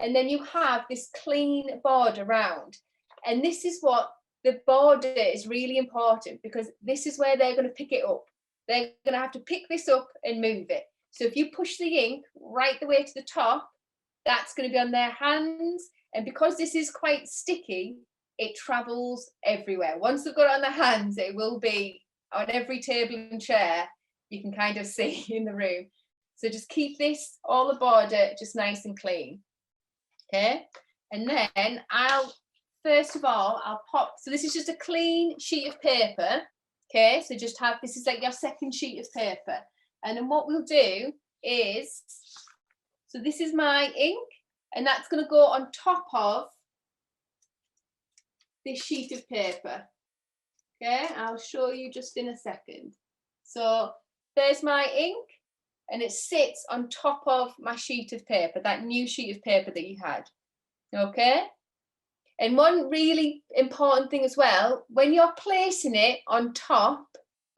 and then you have this clean border around, and this is what the border is really important, because this is where they're going to pick it up. They're going to have to pick this up and move it. So if you push the ink right the way to the top, that's going to be on their hands. And because this is quite sticky, it travels everywhere. Once they've got it on their hands, it will be on every table and chair you can kind of see in the room. So just keep this, all the border, just nice and clean. Okay. And then first of all, I'll pop, so this is just a clean sheet of paper. Okay, so just have, this is like your second sheet of paper. And then what we'll do is, so this is my ink, and that's going to go on top of this sheet of paper. Okay, I'll show you just in a second. So there's my ink, and it sits on top of my sheet of paper, that new sheet of paper that you had. Okay. And one really important thing as well, when you're placing it on top,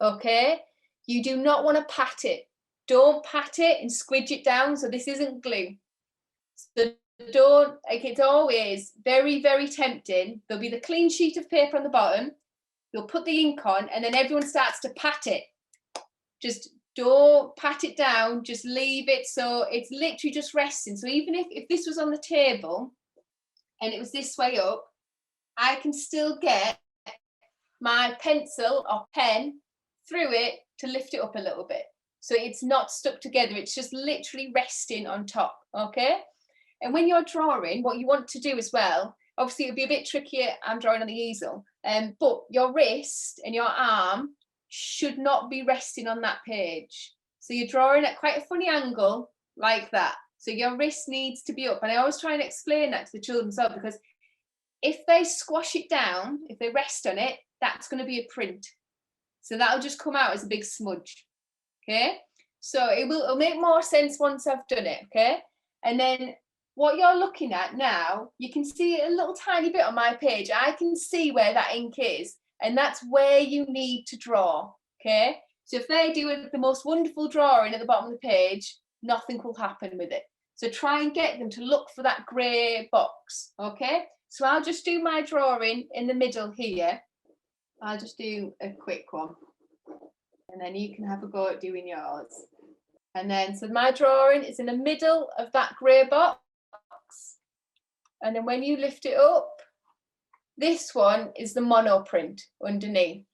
okay, you do not want to pat it. Don't pat it and squidge it down. So this isn't glue. So don't, like, it's always very, very tempting. There'll be the clean sheet of paper on the bottom. You'll put the ink on and then everyone starts to pat it. Just don't pat it down. Just leave it so it's literally just resting. So even if this was on the table, and it was this way up, I can still get my pencil or pen through it to lift it up a little bit. So it's not stuck together, it's just literally resting on top, okay? And when you're drawing, what you want to do as well, obviously it'll be a bit trickier, I'm drawing on the easel, but your wrist and your arm should not be resting on that page. So you're drawing at quite a funny angle like that. So your wrist needs to be up. And I always try and explain that to the children as well, because if they squash it down, if they rest on it, that's going to be a print. So that'll just come out as a big smudge. Okay. So it'll make more sense once I've done it. Okay. And then what you're looking at now, you can see a little tiny bit on my page. I can see where that ink is, and that's where you need to draw. Okay. So if they do the most wonderful drawing at the bottom of the page, nothing will happen with it. So try and get them to look for that grey box, okay? So I'll just do my drawing in the middle here. I'll just do a quick one. And then you can have a go at doing yours. And then, so my drawing is in the middle of that grey box. And then when you lift it up, this one is the monoprint underneath,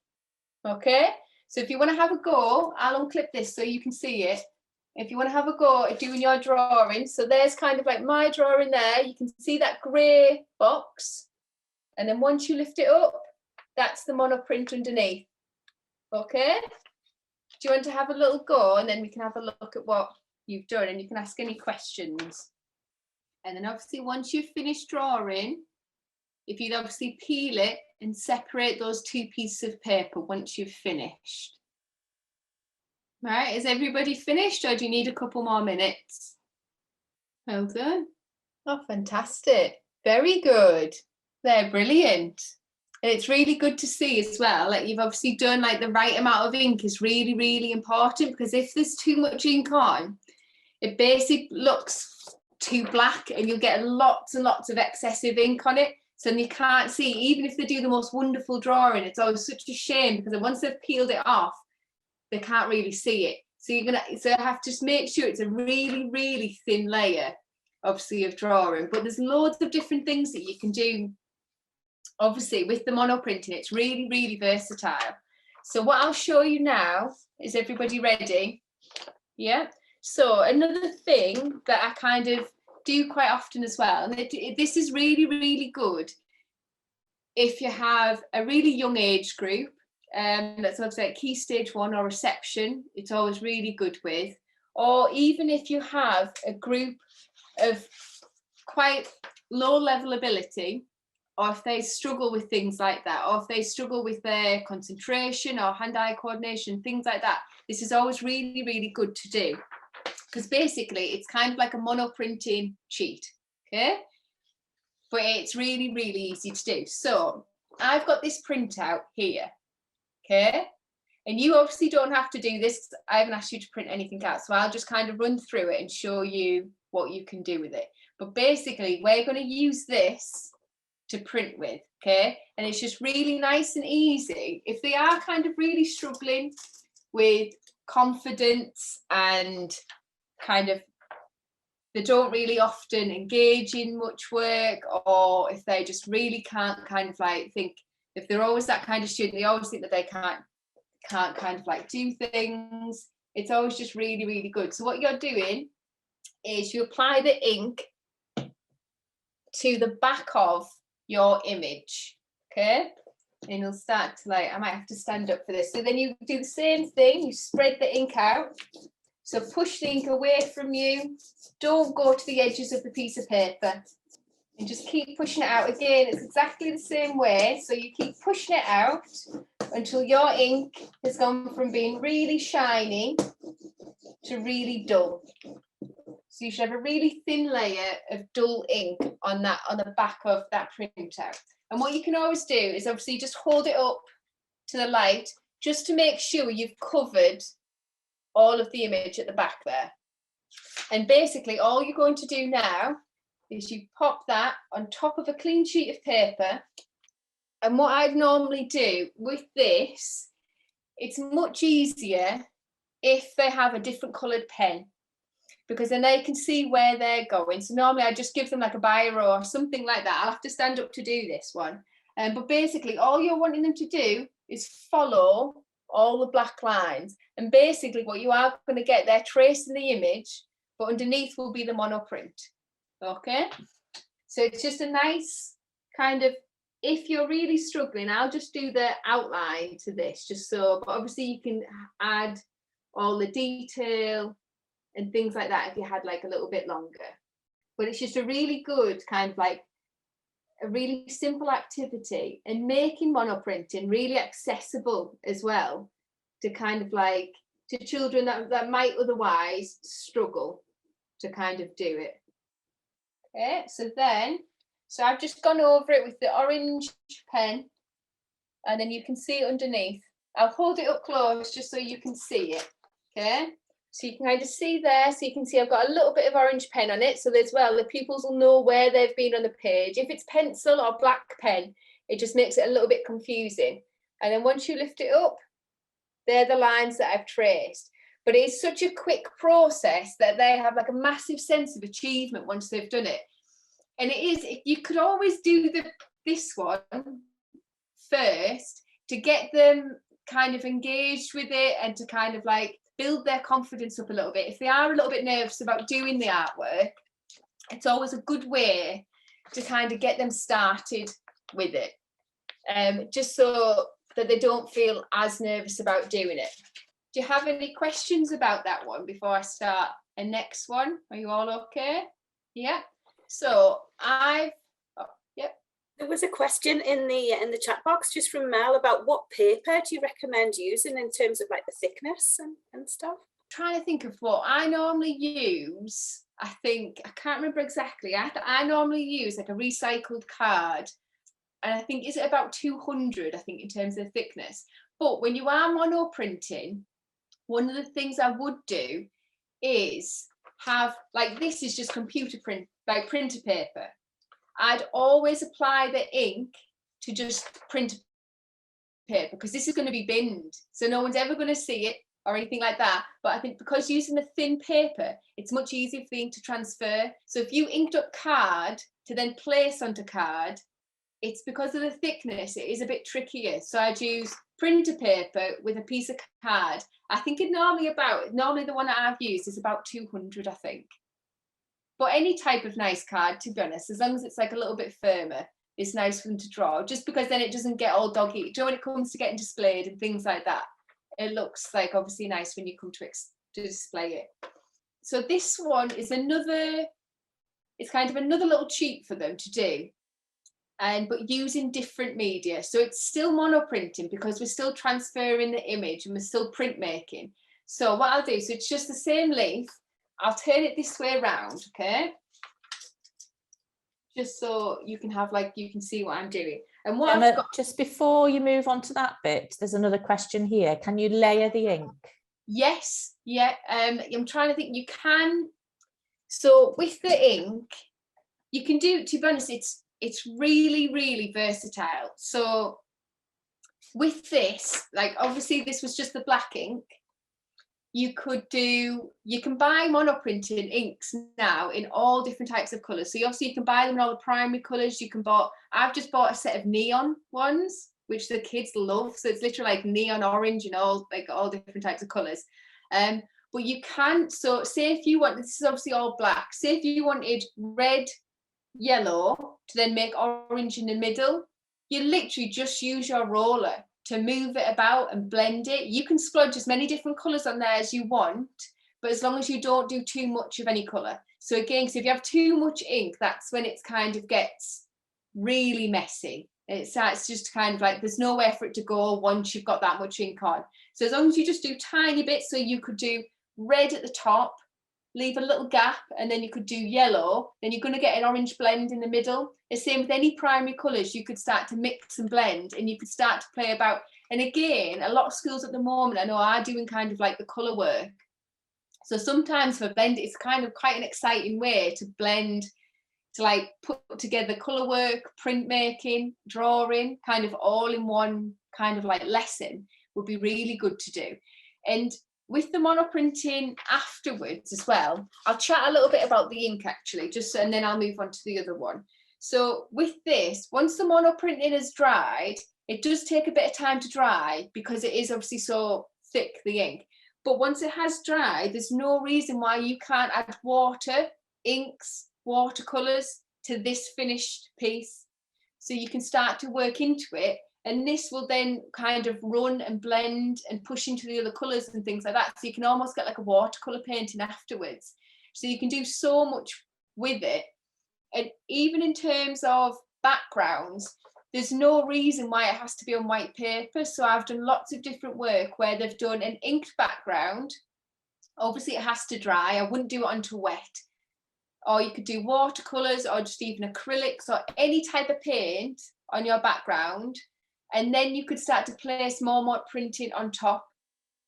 okay? So if you want to have a go, I'll unclip this so you can see it. If you want to have a go at doing your drawing, so there's kind of like my drawing there, you can see that grey box, and then once you lift it up, that's the monoprint underneath. Okay, do you want to have a little go, and then we can have a look at what you've done, and you can ask any questions. And then obviously once you've finished drawing, if you'd obviously peel it and separate those two pieces of paper once you've finished. Right, is everybody finished, or do you need a couple more minutes? Well done. Oh, fantastic. Very good. They're brilliant. And it's really good to see as well, like you've obviously done like the right amount of ink is really, really important, because if there's too much ink on, it basically looks too black and you'll get lots and lots of excessive ink on it. So then you can't see, even if they do the most wonderful drawing, it's always such a shame, because once they've peeled it off, they can't really see it. So so I have to just make sure it's a really, really thin layer, obviously, of drawing. But there's loads of different things that you can do. Obviously, with the monoprinting, it's really, really versatile. So what I'll show you now, is everybody ready? Yeah. So another thing that I kind of do quite often as well, and this is really, really good if you have a really young age group, that's obviously like key stage 1 or reception, it's always really good with, or even if you have a group of quite low level ability, or if they struggle with things like that, or if they struggle with their concentration or hand-eye coordination, things like that, this is always really, really good to do. Because basically it's kind of like a monoprinting cheat, okay? But it's really, really easy to do. So I've got this printout here, okay? And you obviously don't have to do this. I haven't asked you to print anything out. So I'll just kind of run through it and show you what you can do with it. But basically, we're going to use this to print with, okay? And it's just really nice and easy. If they are kind of really struggling with confidence and kind of they don't really often engage in much work, or if they just really can't kind of like think, if they're always that kind of student, they always think that they can't kind of like do things, it's always just really, really good. So what you're doing is you apply the ink to the back of your image, okay? And you'll start to like, I might have to stand up for this. So then you do the same thing, you spread the ink out. So push the ink away from you. Don't go to the edges of the piece of paper. And just keep pushing it out. Again, it's exactly the same way. So you keep pushing it out until your ink has gone from being really shiny to really dull. So you should have a really thin layer of dull ink on the back of that printout. And what you can always do is obviously just hold it up to the light just to make sure you've covered all of the image at the back there. And basically all you're going to do now is you pop that on top of a clean sheet of paper. And what I'd normally do with this, it's much easier if they have a different coloured pen, because then they can see where they're going. So normally I just give them like a biro or something like that. I'll have to stand up to do this one. But basically all you're wanting them to do is follow all the black lines. And basically what you are going to get, they're tracing the image, but underneath will be the monoprint. Okay? So it's just a nice kind of, if you're really struggling, I'll just do the outline to this, just so, but obviously you can add all the detail and things like that if you had like a little bit longer. But it's just a really good kind of like a really simple activity, and making monoprinting really accessible as well to kind of like to children that might otherwise struggle to kind of do it. Okay, so I've just gone over it with the orange pen, and then you can see it underneath. I'll hold it up close just so you can see it. Okay, so you can kind of see there, so you can see I've got a little bit of orange pen on it, so as well the pupils will know where they've been on the page. If it's pencil or black pen, it just makes it a little bit confusing. And then once you lift it up, they're the lines that I've traced. But it's such a quick process that they have like a massive sense of achievement once they've done it. And it is, you could always do this one first to get them kind of engaged with it and to kind of like build their confidence up a little bit. If they are a little bit nervous about doing the artwork, it's always a good way to kind of get them started with it, just so that they don't feel as nervous about doing it. Do you have any questions about that one before I start a next one? Are you all okay? Yeah. So there was a question in the chat box just from Mel about what paper do you recommend using in terms of like the thickness and stuff? I'm trying to think of what I normally use. I can't remember exactly. I normally use like a recycled card, and I think is it about 200, I think, in terms of thickness. But when you are monoprinting, one of the things I would do is have, like, this is just computer print, like printer paper. I'd always apply the ink to just printer paper, because this is going to be binned, so no one's ever going to see it or anything like that. But I think because using a thin paper, it's much easier for the ink to transfer. So if you inked up card to then place onto card, it's because of the thickness, it is a bit trickier. So I'd use printer paper with a piece of card. I think it normally the one that I've used is about 200, I think. But any type of nice card, to be honest, as long as it's like a little bit firmer, it's nice for them to draw, just because then it doesn't get all doggy. Do you know, when it comes to getting displayed and things like that, it looks like obviously nice when you come to display it. So this one is it's kind of another little cheat for them to do. But using different media. So it's still monoprinting because we're still transferring the image and we're still printmaking. So what I'll do, so it's just the same length. I'll turn it this way around, okay? Just so you can have you can see what I'm doing. And what Emma, I've got, just before you move on to that bit, there's another question here. Can you layer the ink? yes, yeah. I'm trying to think. You can. So with the ink, you can do. To be honest, it's really, really versatile. So with this, obviously this was just the black ink. You can buy monoprinting inks now in all different types of colours. So obviously you can buy them in all the primary colours. I've just bought a set of neon ones, which the kids love. So it's literally like neon orange and all different types of colours. But you can, so say if you want, this is obviously all black. Say if you wanted red, yellow to then make orange in the middle, you literally just use your roller to move it about and blend it. You can splodge as many different colours on there as you want, but as long as you don't do too much of any colour. So again, so if you have too much ink, that's when it kind of gets really messy. It's just kind of like there's nowhere for it to go once you've got that much ink on. So as long as you just do tiny bits, so you could do red at the top, leave a little gap, and then you could do yellow, then you're going to get an orange blend in the middle. The same with any primary colours, you could start to mix and blend, and you could start to play about. And again, a lot of schools at the moment I know are doing kind of like the colour work. So sometimes for blend, it's kind of quite an exciting way to blend, to put together colour work, printmaking, drawing, kind of all in one kind of lesson would be really good to do. And with the monoprinting afterwards as well, I'll chat a little bit about the ink actually, and then I'll move on to the other one. So with this, once the monoprinting is dried, it does take a bit of time to dry because it is obviously so thick, the ink. But once it has dried, there's no reason why you can't add water, inks, watercolours to this finished piece. So you can start to work into it. And this will then kind of run and blend and push into the other colours and things like that. So you can almost get like a watercolour painting afterwards. So you can do so much with it. And even in terms of backgrounds, there's no reason why it has to be on white paper. So I've done lots of different work where they've done an inked background. Obviously it has to dry. I wouldn't do it onto wet. Or you could do watercolours or just even acrylics or any type of paint on your background. And then you could start to place more printing on top.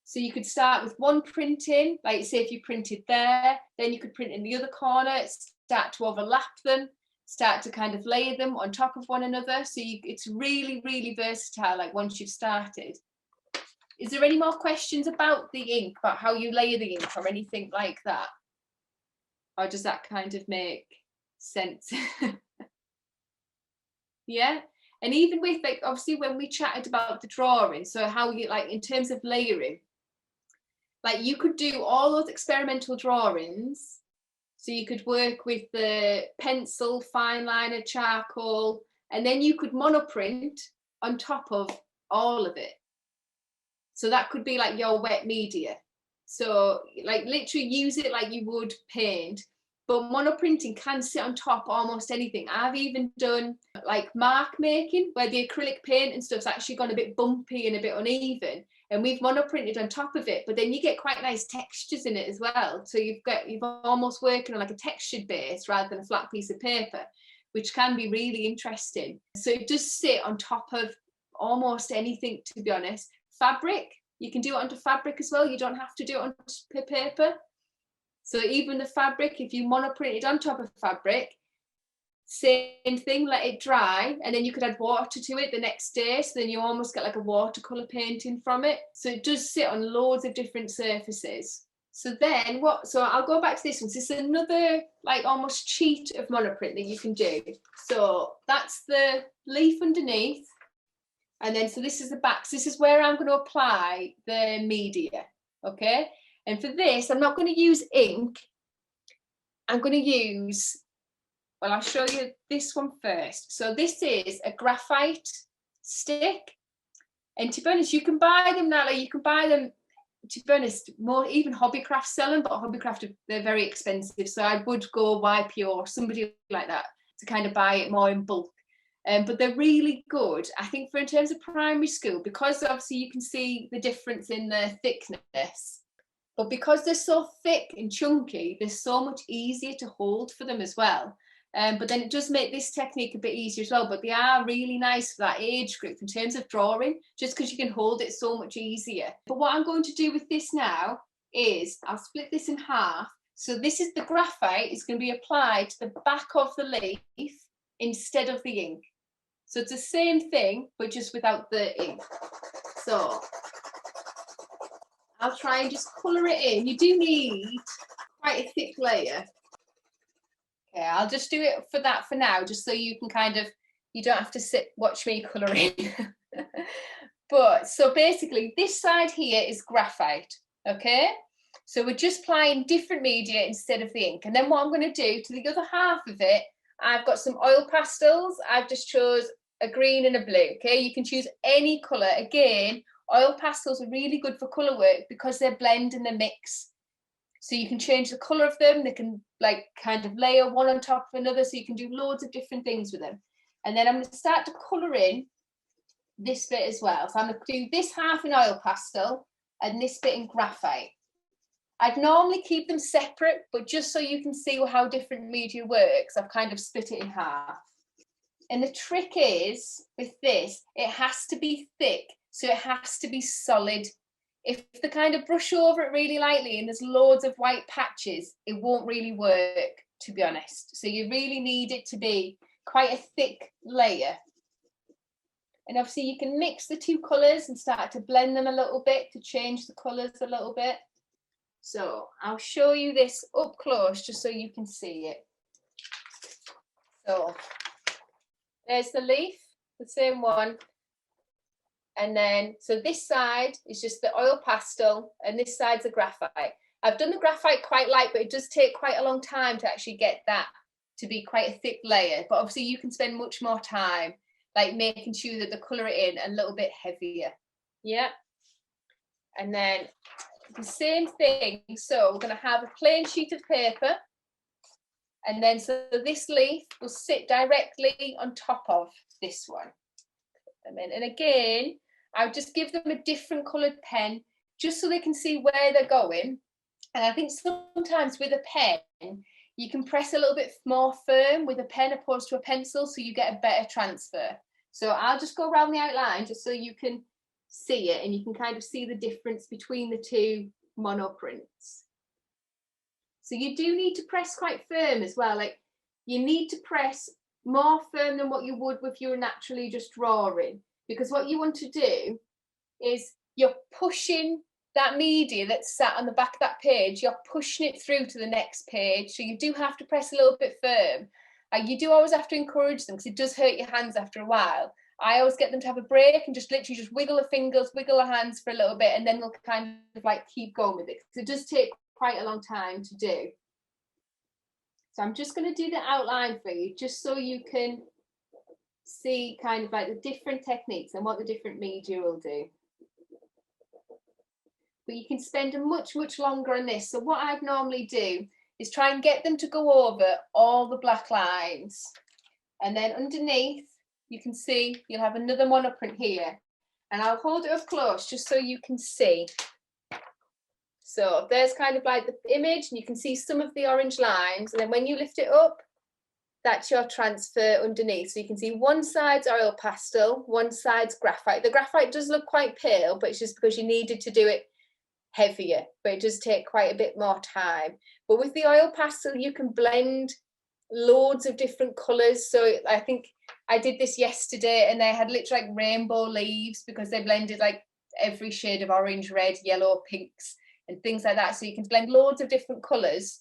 So you could start with one printing, like say if you printed there, then you could print in the other corner, start to overlap them, start to kind of layer them on top of one another. So it's really, really versatile, once you've started. Is there any more questions about the ink, about how you layer the ink or anything like that? Or does that kind of make sense? Yeah. And even with obviously when we chatted about the drawing, so how you in terms of layering, you could do all those experimental drawings. So you could work with the pencil, fine liner, charcoal, and then you could monoprint on top of all of it. So that could be your wet media. So literally use it like you would paint. But monoprinting can sit on top almost anything. I've even done mark making where the acrylic paint and stuff's actually gone a bit bumpy and a bit uneven, and we've monoprinted on top of it. But then you get quite nice textures in it as well. So you've almost working on a textured base rather than a flat piece of paper, which can be really interesting. So it does sit on top of almost anything, to be honest. Fabric, you can do it onto fabric as well. You don't have to do it on paper. So even the fabric, if you monoprint it on top of fabric, same thing, let it dry, and then you could add water to it the next day, so then you almost get like a watercolor painting from it. So it does sit on loads of different surfaces. So then so I'll go back to this one. So this is another like almost cheat of monoprint that you can do. So that's the leaf underneath. And then, so this is the back. So this is where I'm going to apply the media, okay? And for this, I'm not going to use ink. I'm going to use, well, I'll show you this one first. So this is a graphite stick. And to be honest, you can buy them now. Like you can buy them, to be honest, more even Hobbycraft sell them, but Hobbycraft, they're very expensive. So I would go YPO or somebody like that to kind of buy it more in bulk. But they're really good, I think, for in terms of primary school, because obviously you can see the difference in their thickness. But because they're so thick and chunky, they're so much easier to hold for them as well. But then it does make this technique a bit easier as well. But they are really nice for that age group in terms of drawing, just because you can hold it so much easier. But what I'm going to do with this now is I'll split this in half. So this is the graphite, it's going to be applied to the back of the leaf instead of the ink. So it's the same thing, but just without the ink. So I'll try and just colour it in. You do need quite a thick layer. Okay, I'll just do it for that for now, just so you can kind of, you don't have to watch me colour in. But so basically this side here is graphite, okay? So we're just applying different media instead of the ink. And then what I'm going to do to the other half of it, I've got some oil pastels. I've just chose a green and a blue, okay? You can choose any colour. Again, oil pastels are really good for colour work because they blend and they mix. So you can change the colour of them. They can like kind of layer one on top of another. So you can do loads of different things with them. And then I'm going to start to colour in this bit as well. So I'm going to do this half in oil pastel and this bit in graphite. I'd normally keep them separate, but just so you can see how different media works, I've kind of split it in half. And the trick is, with this, it has to be thick, so it has to be solid. If the kind of brush over it really lightly and there's loads of white patches, it won't really work, to be honest. So you really need it to be quite a thick layer. And obviously you can mix the two colours and start to blend them a little bit to change the colours a little bit. So I'll show you this up close just so you can see it. So there's the leaf, the same one. And then, so this side is just the oil pastel and this side's the graphite. I've done the graphite quite light, but it does take quite a long time to actually get that to be quite a thick layer. But obviously you can spend much more time like making sure that the colour it in a little bit heavier. Yeah. And then the same thing. So we're going to have a plain sheet of paper. And then so this leaf will sit directly on top of this one. And again, I'll just give them a different coloured pen just so they can see where they're going. And I think sometimes with a pen, you can press a little bit more firm with a pen opposed to a pencil, so you get a better transfer. So I'll just go around the outline just so you can see it and you can kind of see the difference between the two monoprints. So you do need to press quite firm as well. Like you need to press more firm than what you would if you were naturally just drawing, because what you want to do is you're pushing that media that's sat on the back of that page, you're pushing it through to the next page. So you do have to press a little bit firm. You do always have to encourage them because it does hurt your hands after a while. I always get them to have a break and just literally just wiggle the fingers, wiggle the hands for a little bit, and then they'll kind of like keep going with it. Because it does take quite a long time to do. So I'm just going to do the outline for you, just so you can see kind of like the different techniques and what the different media will do. But you can spend much longer on this. So what I'd normally do is try and get them to go over all the black lines. And then underneath, you can see you'll have another monoprint here. And I'll hold it up close just so you can see. So there's kind of like the image, and you can see some of the orange lines. And then when you lift it up, that's your transfer underneath. So you can see one side's oil pastel, one side's graphite. The graphite does look quite pale, but it's just because you needed to do it heavier, but it does take quite a bit more time. But with the oil pastel, you can blend loads of different colours. So I think I did this yesterday, and they had literally like rainbow leaves because they blended like every shade of orange, red, yellow, pinks and things like that. So you can blend loads of different colours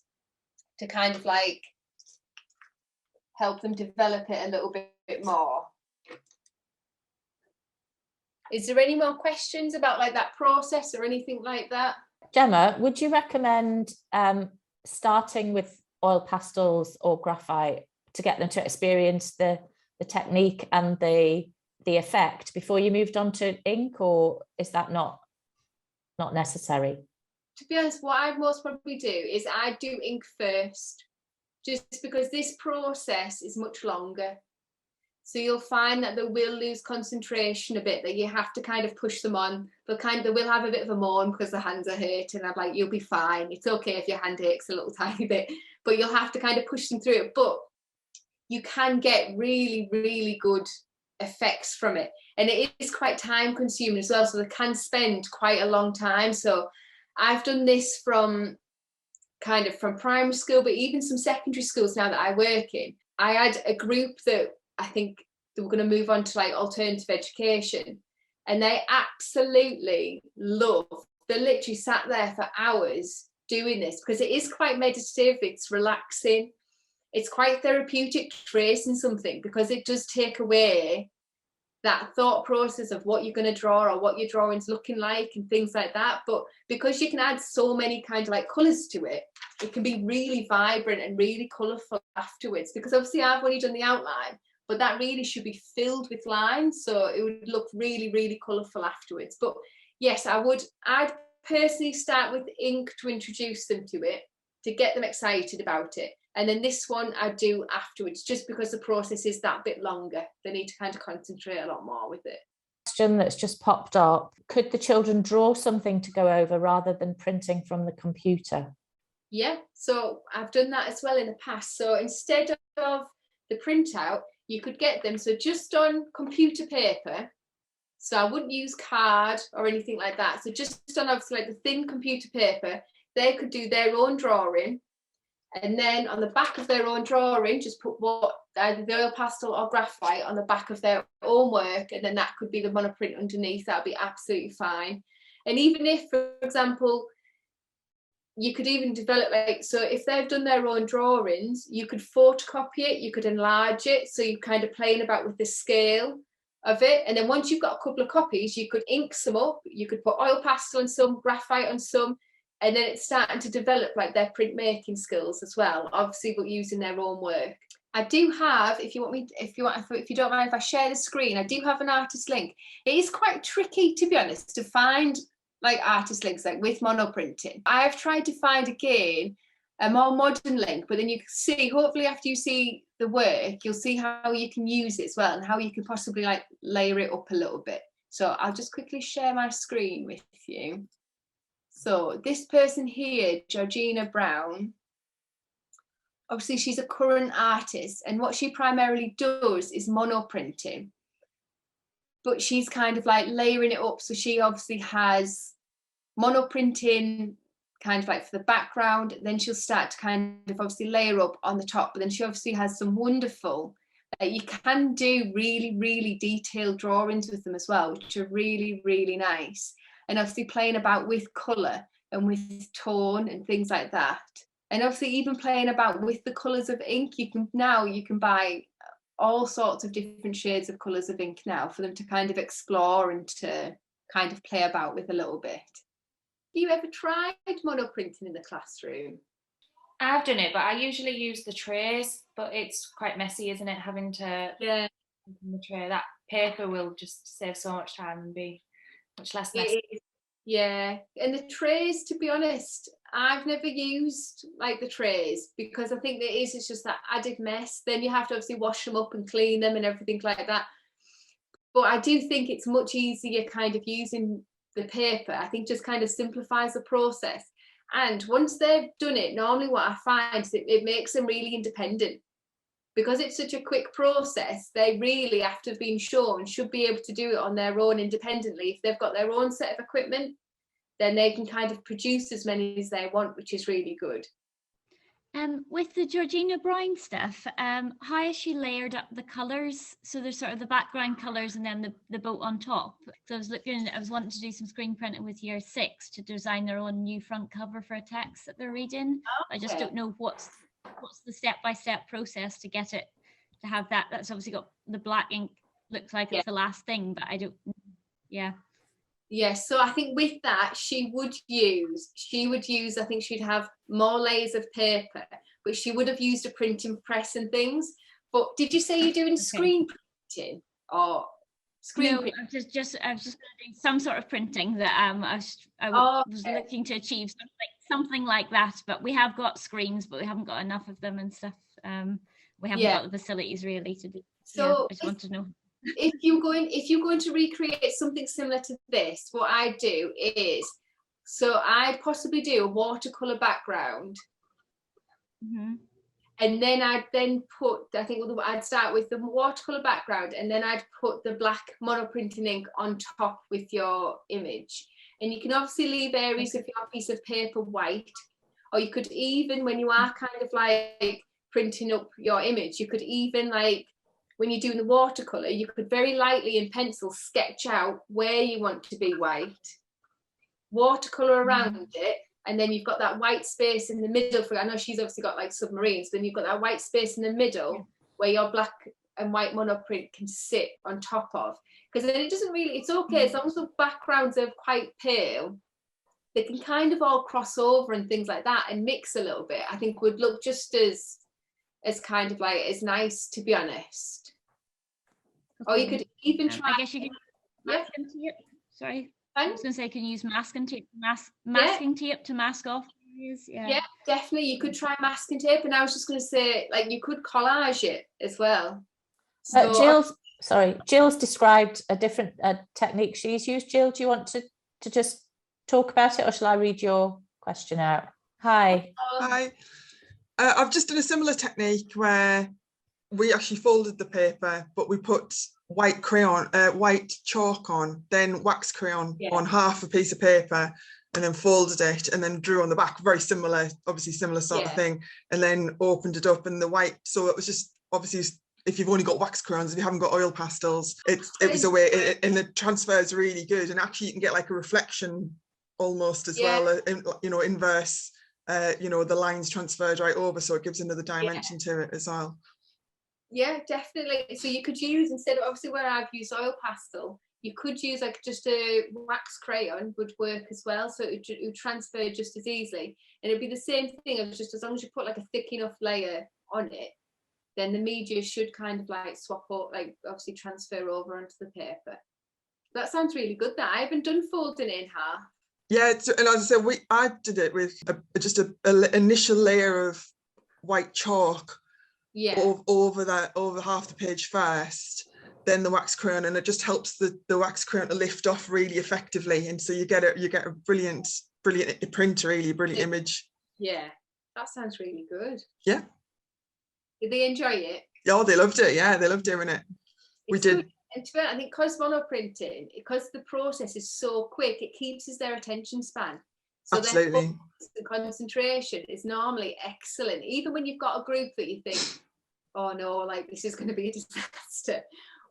to kind of like help them develop it a little bit more. Is there any more questions about like that process or anything like that? Gemma, would you recommend starting with oil pastels or graphite to get them to experience the technique and the effect before you moved on to ink, or is that not necessary? To be honest, what I'd most probably do is I'd do ink first, just because this process is much longer. So you'll find that they will lose concentration a bit, that you have to kind of push them on. They will have a bit of a moan because their hands are hurting. I'm like, you'll be fine. It's okay if your hand aches a little tiny bit, but you'll have to kind of push them through it. But you can get really, really good effects from it. And it is quite time consuming as well. So they can spend quite a long time. So I've done this from primary school, but even some secondary schools now that I work in. I had a group that I think they were going to move on to like alternative education, and they absolutely love. They literally sat there for hours doing this because it is quite meditative. It's relaxing. It's quite therapeutic tracing something, because it does take away that thought process of what you're going to draw or what your drawing's looking like and things like that. But because you can add so many kind of like colours to it, it can be really vibrant and really colourful afterwards. Because obviously I've only done the outline, but that really should be filled with lines, so it would look really, really colourful afterwards. But yes, I'd personally start with ink to introduce them to it, to get them excited about it. And then this one I do afterwards, just because the process is that bit longer. They need to kind of concentrate a lot more with it. Question that's just popped up: could the children draw something to go over rather than printing from the computer? Yeah, so I've done that as well in the past. So instead of the printout, you could get them, so just on computer paper. So I wouldn't use card or anything like that. So just on obviously like the thin computer paper, they could do their own drawing. And then on the back of their own drawing, just put either the oil pastel or graphite on the back of their own work, and then that could be the monoprint underneath. That would be absolutely fine. And even if, for example, you could even develop, like, so if they've done their own drawings, you could photocopy it, you could enlarge it, so you're kind of playing about with the scale of it. And then once you've got a couple of copies, you could ink some up, you could put oil pastel on some, graphite on some, and then it's starting to develop like their printmaking skills as well, obviously, but using their own work. I do have, if you don't mind if I share the screen, I do have an artist link. It is quite tricky, to be honest, to find like artist links like with monoprinting. I've tried to find again a more modern link, but then you can see, hopefully after you see the work, you'll see how you can use it as well and how you can possibly like layer it up a little bit. So I'll just quickly share my screen with you. So this person here, Georgina Brown, obviously she's a current artist, and what she primarily does is monoprinting, but she's kind of like layering it up. So she obviously has monoprinting kind of like for the background, then she'll start to kind of obviously layer up on the top, but then she obviously has some wonderful, you can do really, really detailed drawings with them as well, which are really, really nice. And obviously playing about with colour and with tone and things like that. And obviously even playing about with the colours of ink, you can buy all sorts of different shades of colours of ink now for them to kind of explore and to kind of play about with a little bit. Have you ever tried monoprinting in the classroom? I've done it, but I usually use the trays, but it's quite messy, isn't it, having to the tray. That paper will just save so much time and be much less messy. Yeah, and the trays, to be honest, I've never used like the trays, because I think it's just that added mess. Then you have to obviously wash them up and clean them and everything like that. But I do think it's much easier kind of using the paper. I think just kind of simplifies the process. And once they've done it, normally what I find is it makes them really independent. Because it's such a quick process, they really, after being shown, should be able to do it on their own independently. If they've got their own set of equipment, then they can kind of produce as many as they want, which is really good. With the Georgina Brown stuff, how has she layered up the colours? So there's sort of the background colours and then the boat on top. So I was wanting to do some screen printing with year 6 to design their own new front cover for a text that they're reading. Okay. I just don't know what's the step-by-step process to get it to have that. That's obviously got the black ink, looks like it's the last thing, but I don't, Yes, so I think with that, she would use, I think she'd have more layers of paper, but she would have used a printing press and things. But did you say you're doing screen printing or screen printing? I was just doing some sort of printing that I was looking to achieve something like that. But we have got screens, but we haven't got enough of them and stuff. We haven't got the facilities really to do. So I just want to know. If you're going to recreate something similar to this, what I do is, so I'd possibly do a watercolor background, and then I'd put, I'd start with the watercolor background, and then I'd put the black monoprinting ink on top with your image. And you can obviously leave areas of your piece of paper white, or you could even, when you are kind of like printing up your image, you could even like, when you're doing the watercolor, you could very lightly in pencil sketch out where you want to be white, watercolor around it, and then you've got that white space in the middle. I know she's obviously got like submarines, then you've got that white space in the middle where your black and white monoprint can sit on top of. Because then it doesn't really, it's okay, as long as the backgrounds are quite pale, they can kind of all cross over and things like that and mix a little bit. I think would look just as kind of like, as nice, to be honest. Or you could even try. I guess you can masking tape. Sorry, I was going to say, can you use masking tape? Masking tape to mask off areas. Yeah, definitely. You could try masking tape, and I was just going to say, like, you could collage it as well. So, Jill's described a different technique she's used. Jill, do you want to just talk about it, or shall I read your question out? Hi. Hi. I've just done a similar technique where we actually folded the paper, but we put white chalk on, then wax crayon on half a piece of paper, and then folded it, and then drew on the back. Very similar, obviously similar sort of thing, and then opened it up, and the white. So it was just obviously, if you've only got wax crayons, if you haven't got oil pastels, it was a way, and the transfer is really good, and actually you can get like a reflection almost as well, inverse. The lines transferred right over, so it gives another dimension to it as well. Yeah, definitely. So you could use, instead of obviously where I've used oil pastel, you could use like just a wax crayon would work as well. So it would transfer just as easily. And it'd be the same thing of just as long as you put like a thick enough layer on it, then the media should kind of like swap out, like obviously transfer over onto the paper. That sounds really good. That I haven't done folding in half. Yeah, and as I said, I did it with just an initial layer of white chalk over half the page first, then the wax crayon, and it just helps the wax crayon to lift off really effectively, and so you get a brilliant print, really brilliant image. Yeah, that sounds really good. Yeah. Did they enjoy it? Oh, they loved it. Yeah, they loved doing it. We did. And to be honest, I think because monoprinting, because the process is so quick, it keeps their attention span. So absolutely. The concentration is normally excellent. Even when you've got a group that you think, oh no, like this is going to be a disaster.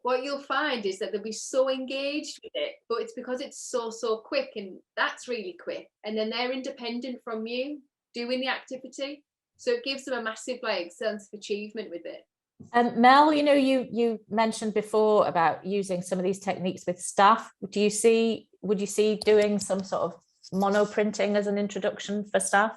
What you'll find is that they'll be so engaged with it, but it's because it's so quick, and that's really quick. And then they're independent from you doing the activity. So it gives them a massive like sense of achievement with it. Mel, you mentioned before about using some of these techniques with staff. Would you see doing some sort of monoprinting as an introduction for staff?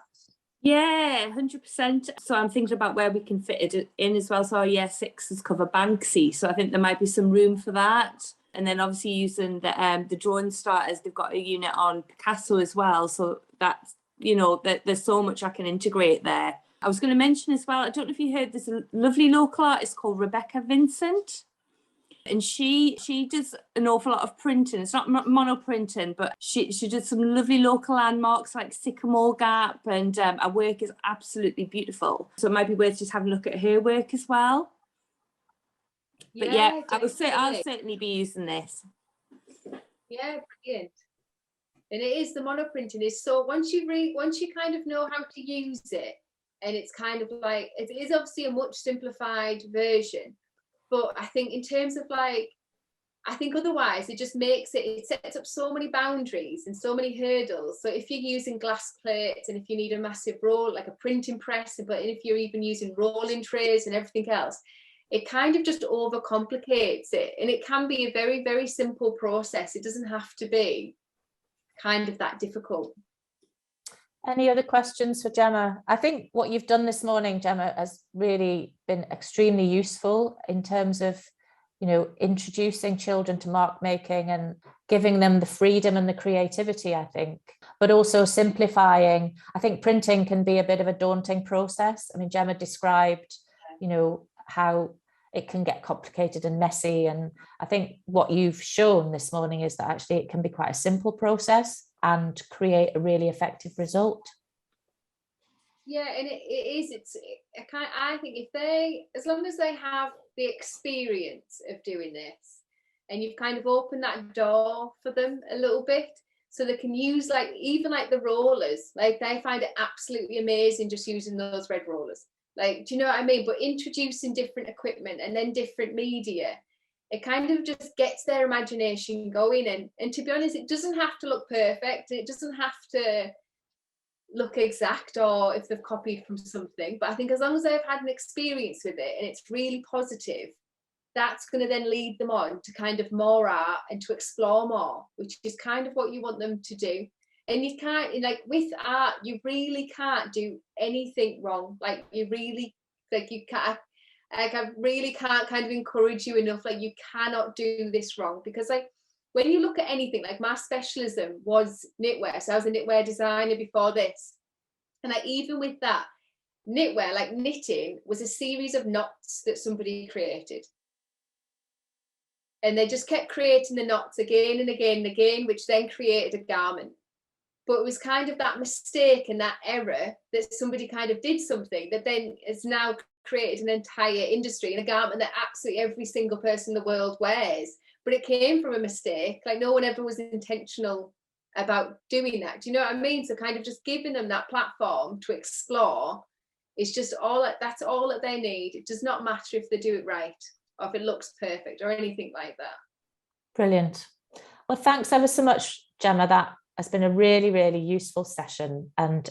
Yeah, 100%. So I'm thinking about where we can fit it in as well. So our year 6s cover Banksy, so I think there might be some room for that. And then obviously using the drawing starters, they've got a unit on Picasso as well. So that's, there's so much I can integrate there. I was going to mention as well, I don't know if you heard, there's a lovely local artist called Rebecca Vincent, and she does an awful lot of printing. It's not monoprinting, but she did some lovely local landmarks like Sycamore Gap, and her work is absolutely beautiful. So it might be worth just having a look at her work as well. But yeah, I'll certainly be using this. Yeah, brilliant. And it is, the monoprinting is so, once you kind of know how to use it, And it's kind of like, it is obviously a much simplified version, but I think in terms of like, I think otherwise it just makes it sets up so many boundaries and so many hurdles. So if you're using glass plates, and if you need a massive roll, like a printing press, but if you're even using rolling trays and everything else, it kind of just overcomplicates it. And it can be a very, very simple process. It doesn't have to be kind of that difficult. Any other questions for Jemma? I think what you've done this morning, Jemma, has really been extremely useful in terms of, you know, introducing children to mark making and giving them the freedom and the creativity, I think, but also simplifying. I think printing can be a bit of a daunting process. I mean, Jemma described, you know, how it can get complicated and messy. And I think what you've shown this morning is that actually it can be quite a simple process and create a really effective result. Yeah, and I think if they, as long as they have the experience of doing this, and you've kind of opened that door for them a little bit, so they can use like, even like the rollers, like they find it absolutely amazing just using those red rollers. Like, do you know what I mean? But introducing different equipment and then different media, it kind of just gets their imagination going. And to be honest, it doesn't have to look perfect. It doesn't have to look exact, or if they've copied from something, but I think as long as they've had an experience with it and it's really positive, that's going to then lead them on to kind of more art and to explore more, which is kind of what you want them to do. And you can't, like with art, you really can't do anything wrong. Like you really, like you can't, like I really can't kind of encourage you enough, like you cannot do this wrong, because like when you look at anything, like my specialism was knitwear. So I was a knitwear designer before this. And like even with that, knitwear, like knitting was a series of knots that somebody created. And they just kept creating the knots again and again and again, which then created a garment. But it was kind of that mistake and that error that somebody kind of did something that then has now created an entire industry and a garment that absolutely every single person in the world wears. But it came from a mistake. Like no one ever was intentional about doing that. Do you know what I mean? So kind of just giving them that platform to explore is just that's all that they need. It does not matter if they do it right or if it looks perfect or anything like that. Brilliant. Well, thanks ever so much, Jemma. That has been a really, really useful session. And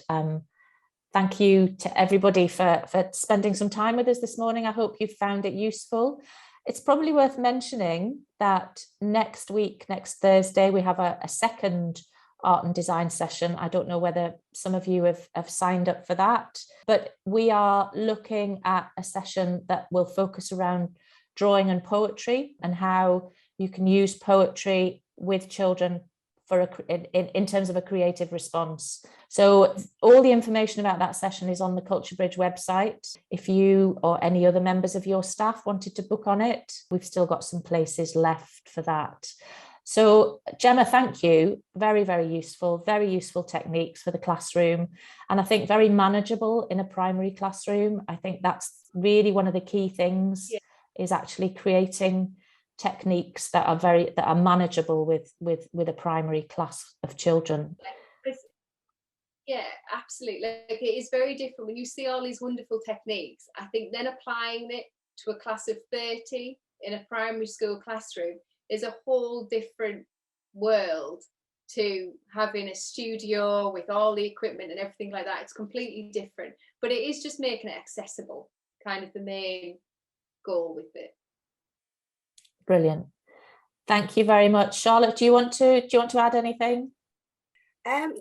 thank you to everybody for spending some time with us this morning. I hope you found it useful. It's probably worth mentioning that next week, next Thursday, we have a second art and design session. I don't know whether some of you have signed up for that, but we are looking at a session that will focus around drawing and poetry and how you can use poetry with children for in terms of a creative response. So all the information about that session is on the Culture Bridge website. If you or any other members of your staff wanted to book on it, we've still got some places left for that. So Jemma, thank you. Very, very useful techniques for the classroom. And I think very manageable in a primary classroom. I think that's really one of the key things, is actually creating techniques that are manageable with a primary class of children. Yeah, absolutely. Like it is very different when you see all these wonderful techniques. I think then applying it to a class of 30 in a primary school classroom is a whole different world to having a studio with all the equipment and everything like that. It's completely different, but it is just making it accessible, kind of the main goal with it. Brilliant. Thank you very much. Charlotte, do you want to add anything?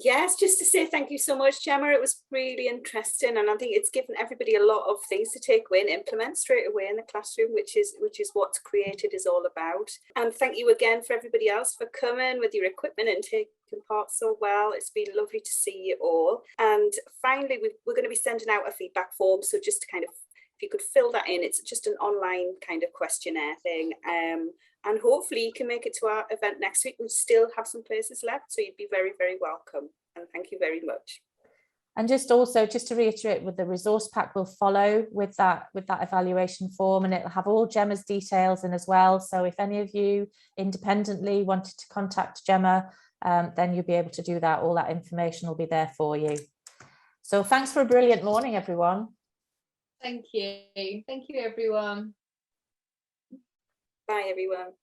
Yes, just to say thank you so much, Jemma. It was really interesting, and I think it's given everybody a lot of things to take away and implement straight away in the classroom, which is what CreatED is all about. And thank you again for everybody else for coming with your equipment and taking part so well. It's been lovely to see you all. And finally, we're going to be sending out a feedback form, so just to kind of, if you could fill that in, it's just an online kind of questionnaire thing. And hopefully you can make it to our event next week. We still have some places left, so you'd be very, very welcome. And thank you very much. And just to reiterate, with the resource pack will follow with that evaluation form, and it'll have all Jemma's details in as well. So if any of you independently wanted to contact Jemma, then you'll be able to do that. All that information will be there for you. So thanks for a brilliant morning, everyone. Thank you. Thank you, everyone. Bye, everyone.